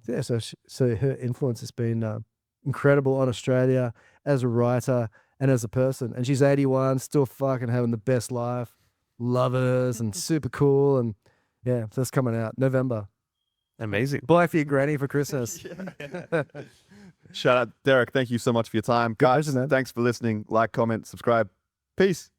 [SPEAKER 1] yeah, so her influence has been incredible on Australia as a writer and as a person. And she's 81, still fucking having the best life, lovers and super cool. And yeah, so that's coming out November.
[SPEAKER 3] Amazing.
[SPEAKER 1] Buy for your granny for Christmas.
[SPEAKER 2] Shout out, Derek. Thank you so much for your time. Guys,
[SPEAKER 1] pleasure, man.
[SPEAKER 2] thanks for listening. Like, comment, subscribe. Peace.